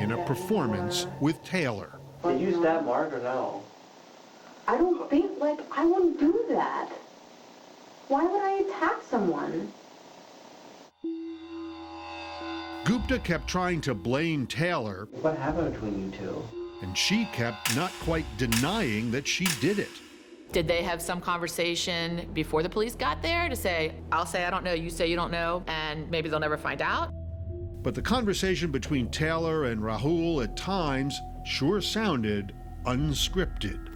in a performance with Taylor. Did you stab Mark or no? I don't think, like, I wouldn't do that. Why would I attack someone? Gupta kept trying to blame Taylor. What happened between you two? And she kept not quite denying that she did it. Did they have some conversation before the police got there to say, I'll say I don't know, you say you don't know, and maybe they'll never find out? But the conversation between Taylor and Rahul at times sure sounded unscripted.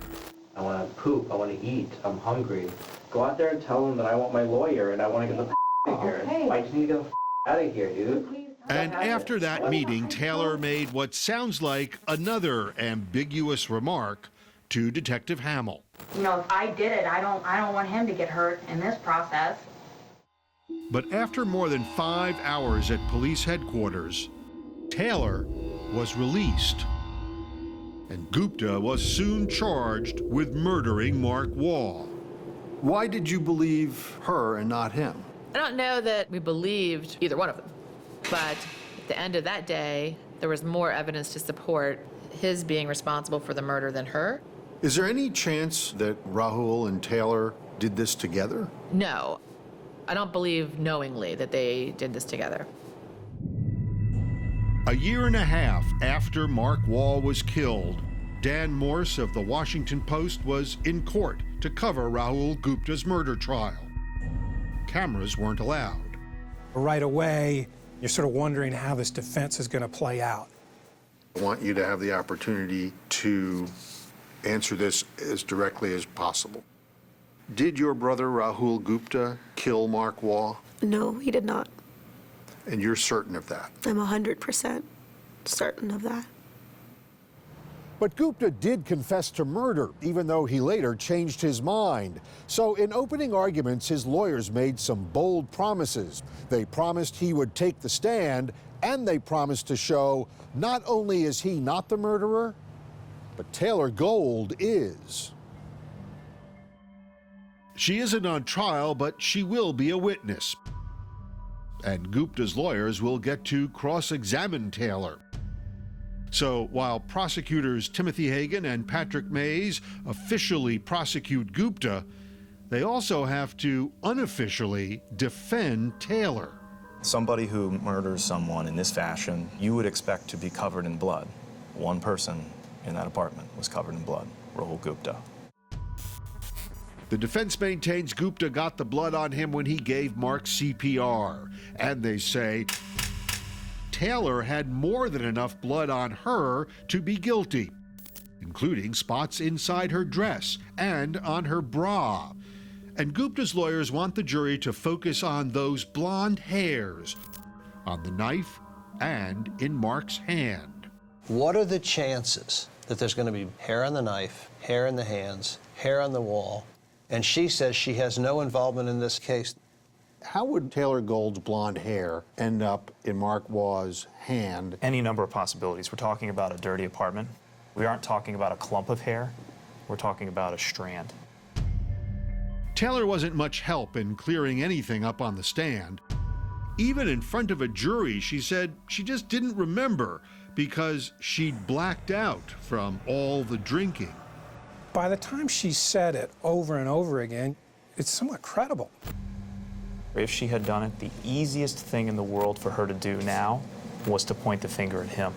I want to poop. I want to eat. I'm hungry. Go out there and tell them that I want my lawyer and I want to get the out of here. Okay. I just need to get the out of here, dude. And after that meeting, Taylor made what sounds like another ambiguous remark to Detective Hamill. You know, if I did it, I don't want him to get hurt in this process. But after more than 5 hours at police headquarters, Taylor was released. And Gupta was soon charged with murdering Mark Waugh. Why did you believe her and not him? I don't know that we believed either one of them. But at the end of that day, there was more evidence to support his being responsible for the murder than her. Is there any chance that Rahul and Taylor did this together? No, I don't believe knowingly that they did this together. A year and a half after Mark Waugh was killed, Dan Morse of the Washington Post was in court to cover Rahul Gupta's murder trial. Cameras weren't allowed. Right away, you're sort of wondering how this defense is going to play out. I want you to have the opportunity to answer this as directly as possible. Did your brother Rahul Gupta kill Mark Waugh? No, he did not. And you're certain of that? I'm 100% certain of that. But Gupta did confess to murder, even though he later changed his mind. So in opening arguments, his lawyers made some bold promises. They promised he would take the stand, and they promised to show not only is he not the murderer, but Taylor Gold is. She isn't on trial, but she will be a witness. And Gupta's lawyers will get to cross-examine Taylor. So while prosecutors Timothy Hagan and Patrick Mays officially prosecute Gupta, they also have to unofficially defend Taylor. Somebody who murders someone in this fashion, you would expect to be covered in blood. One person in that apartment was covered in blood, Rahul Gupta. The defense maintains Gupta got the blood on him when he gave Mark CPR, and they say Taylor had more than enough blood on her to be guilty, including spots inside her dress and on her bra. And Gupta's lawyers want the jury to focus on those blonde hairs on the knife and in Mark's hand. What are the chances that there's going to be hair on the knife, hair in the hands, hair on the wall, and she says she has no involvement in this case? How would Taylor Gold's blonde hair end up in Mark Waugh's hand? Any number of possibilities. We're talking about a dirty apartment. We aren't talking about a clump of hair. We're talking about a strand. Taylor wasn't much help in clearing anything up on the stand. Even in front of a jury, she said she just didn't remember because she'd blacked out from all the drinking. By the time she said it over and over again, it's somewhat credible. If she had done it, the easiest thing in the world for her to do now was to point the finger at him.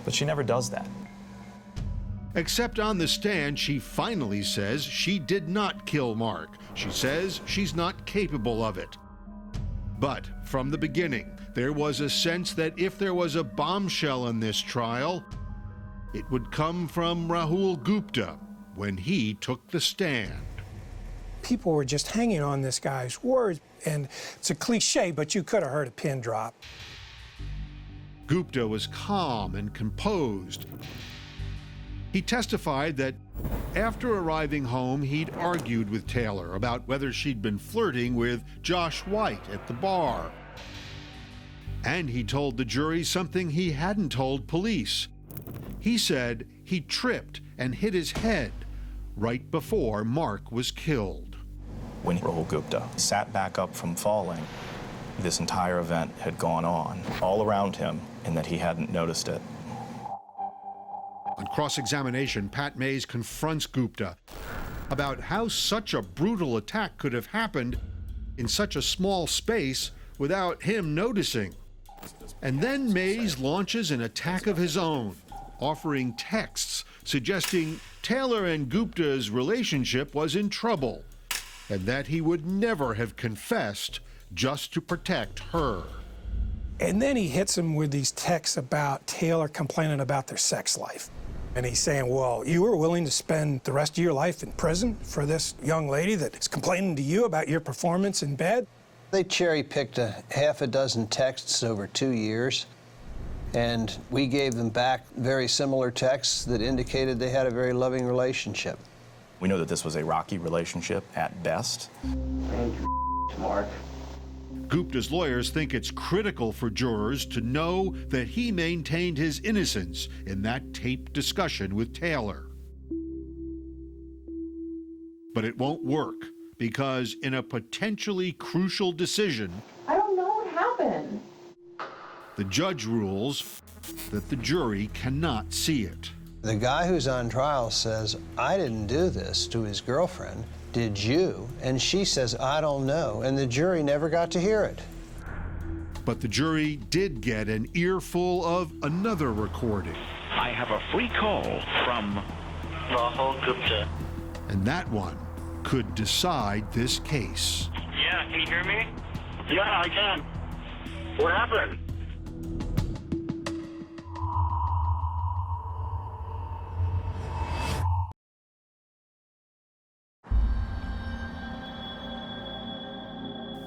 But she never does that. Except on the stand, she finally says she did not kill Mark. She says she's not capable of it. But from the beginning, there was a sense that if there was a bombshell in this trial, it would come from Rahul Gupta when he took the stand. People were just hanging on this guy's words, and it's a cliche, but you could have heard a pin drop. Gupta was calm and composed. He testified that after arriving home, he'd argued with Taylor about whether she'd been flirting with Josh White at the bar. And he told the jury something he hadn't told police. He said he tripped and hit his head right before Mark was killed. When Rahul Gupta sat back up from falling, this entire event had gone on all around him and that he hadn't noticed it. On cross-examination, Pat Mays confronts Gupta about how such a brutal attack could have happened in such a small space without him noticing. And then Mays launches an attack of his own, offering texts suggesting Taylor and Gupta's relationship was in trouble and that he would never have confessed just to protect her. And then he hits him with these texts about Taylor complaining about their sex life. And he's saying, well, you were willing to spend the rest of your life in prison for this young lady that is complaining to you about your performance in bed? They cherry-picked a half a dozen texts over 2 years, and we gave them back very similar texts that indicated they had a very loving relationship. We know that this was a rocky relationship at best. Thank you, Mark. Gupta's lawyers think it's critical for jurors to know that he maintained his innocence in that taped discussion with Taylor. But it won't work because in a potentially crucial decision, I don't know what happened. the judge rules that the jury cannot see it. The guy who's on trial says, I didn't do this to his girlfriend. Did you? And she says, I don't know. And the jury never got to hear it. But the jury did get an earful of another recording. I have a free call from Rahul Gupta. And that one could decide this case. Yeah, can you hear me? Yeah, I can. What happened?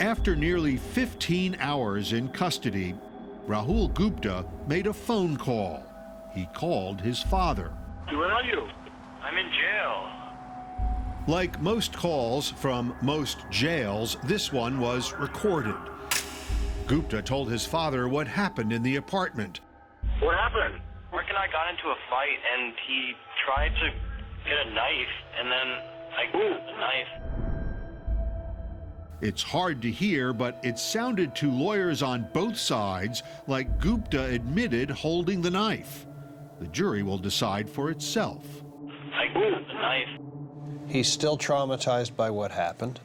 After nearly 15 hours in custody, Rahul Gupta made a phone call. He called his father. Where are you? I'm in jail. Like most calls from most jails, this one was recorded. Gupta told his father what happened in the apartment. What happened? Mark and I got into a fight, and he tried to get a knife, and then I grabbed the knife. It's hard to hear, but it sounded to lawyers on both sides like Gupta admitted holding the knife. The jury will decide for itself. I grabbed the knife. He's still traumatized by what happened.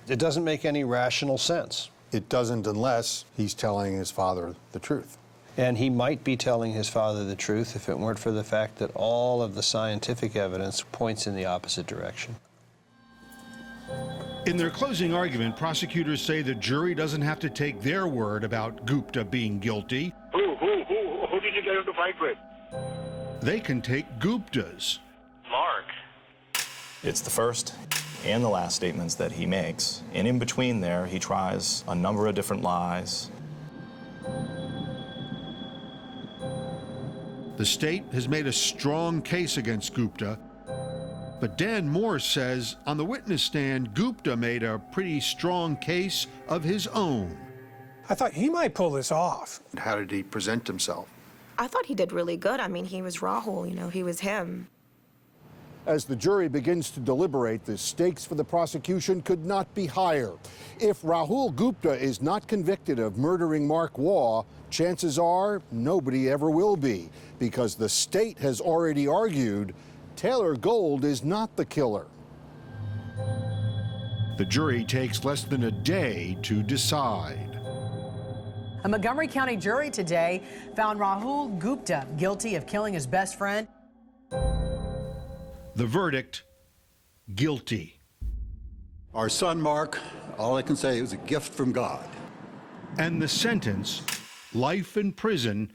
It doesn't make any rational sense. It doesn't unless he's telling his father the truth. And he might be telling his father the truth if it weren't for the fact that all of the scientific evidence points in the opposite direction. In their closing argument, prosecutors say the jury doesn't have to take their word about Gupta being guilty. Who did you get into a fight with? They can take Gupta's. Mark. It's the first and the last statements that he makes. And in between there, he tries a number of different lies. The state has made a strong case against Gupta, but Dan Moore says on the witness stand, Gupta made a pretty strong case of his own. I thought he might pull this off. How did he present himself? I thought he did really good. I mean, he was Rahul, he was him. As the jury begins to deliberate, the stakes for the prosecution could not be higher. If Rahul Gupta is not convicted of murdering Mark Waugh, chances are nobody ever will be, because the state has already argued Taylor Gold is not the killer. The jury takes less than a day to decide. A Montgomery County jury today found Rahul Gupta guilty of killing his best friend. The verdict, guilty. Our son, Mark, all I can say is a gift from God. And the sentence, life in prison,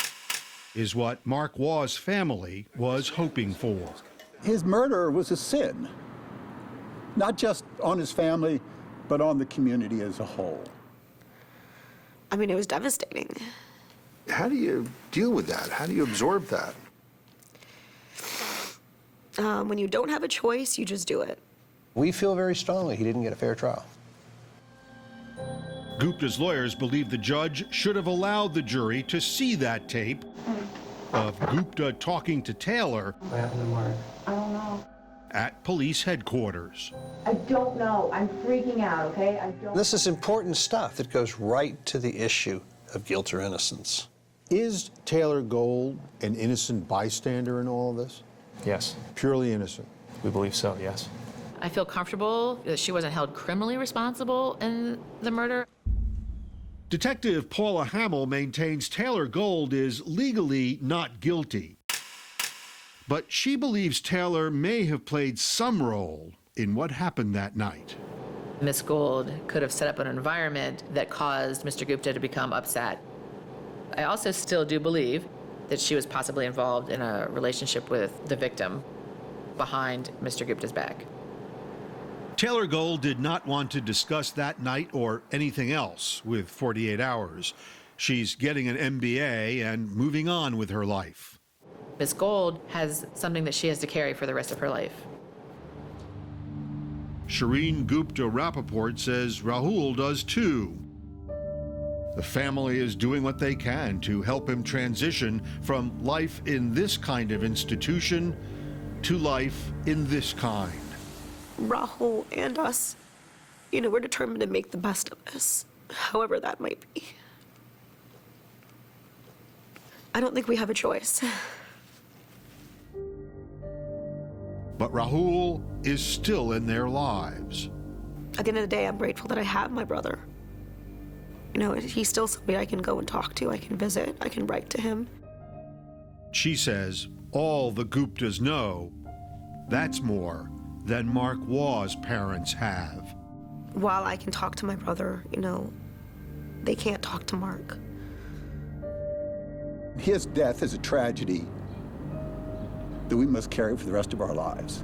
is what Mark Waugh's family was hoping for. His murder was a sin, not just on his family, but on the community as a whole. I mean, it was devastating. How do you deal with that? How do you absorb that? When you don't have a choice, you just do it. We feel very strongly he didn't get a fair trial. Gupta's lawyers believe the judge should have allowed the jury to see that tape of Gupta talking to Taylor. What happened to Mark? I don't know. At police headquarters. I don't know. I'm freaking out, okay? I don't. This is important stuff that goes right to the issue of guilt or innocence. Is Taylor Gold an innocent bystander in all of this? Yes. Purely innocent? We believe so, yes. I feel comfortable that she wasn't held criminally responsible in the murder. Detective Paula Hamill maintains Taylor Gold is legally not guilty, but she believes Taylor may have played some role in what happened that night. Miss Gold could have set up an environment that caused Mr. Gupta to become upset. I also still do believe that she was possibly involved in a relationship with the victim behind Mr. Gupta's back. Taylor Gold did not want to discuss that night or anything else with 48 Hours. She's getting an MBA and moving on with her life. Miss Gold has something that she has to carry for the rest of her life. Shireen Gupta Rappaport says Rahul does too. The family is doing what they can to help him transition from life in this kind of institution to life in this kind. Rahul and us, we're determined to make the best of this, however that might be. I don't think we have a choice. But Rahul is still in their lives. At the end of the day, I'm grateful that I have my brother. He's still somebody I can go and talk to, I can visit, I can write to him. She says all the Guptas know, that's more than Mark Waugh's parents have. While I can talk to my brother, they can't talk to Mark. His death is a tragedy that we must carry for the rest of our lives.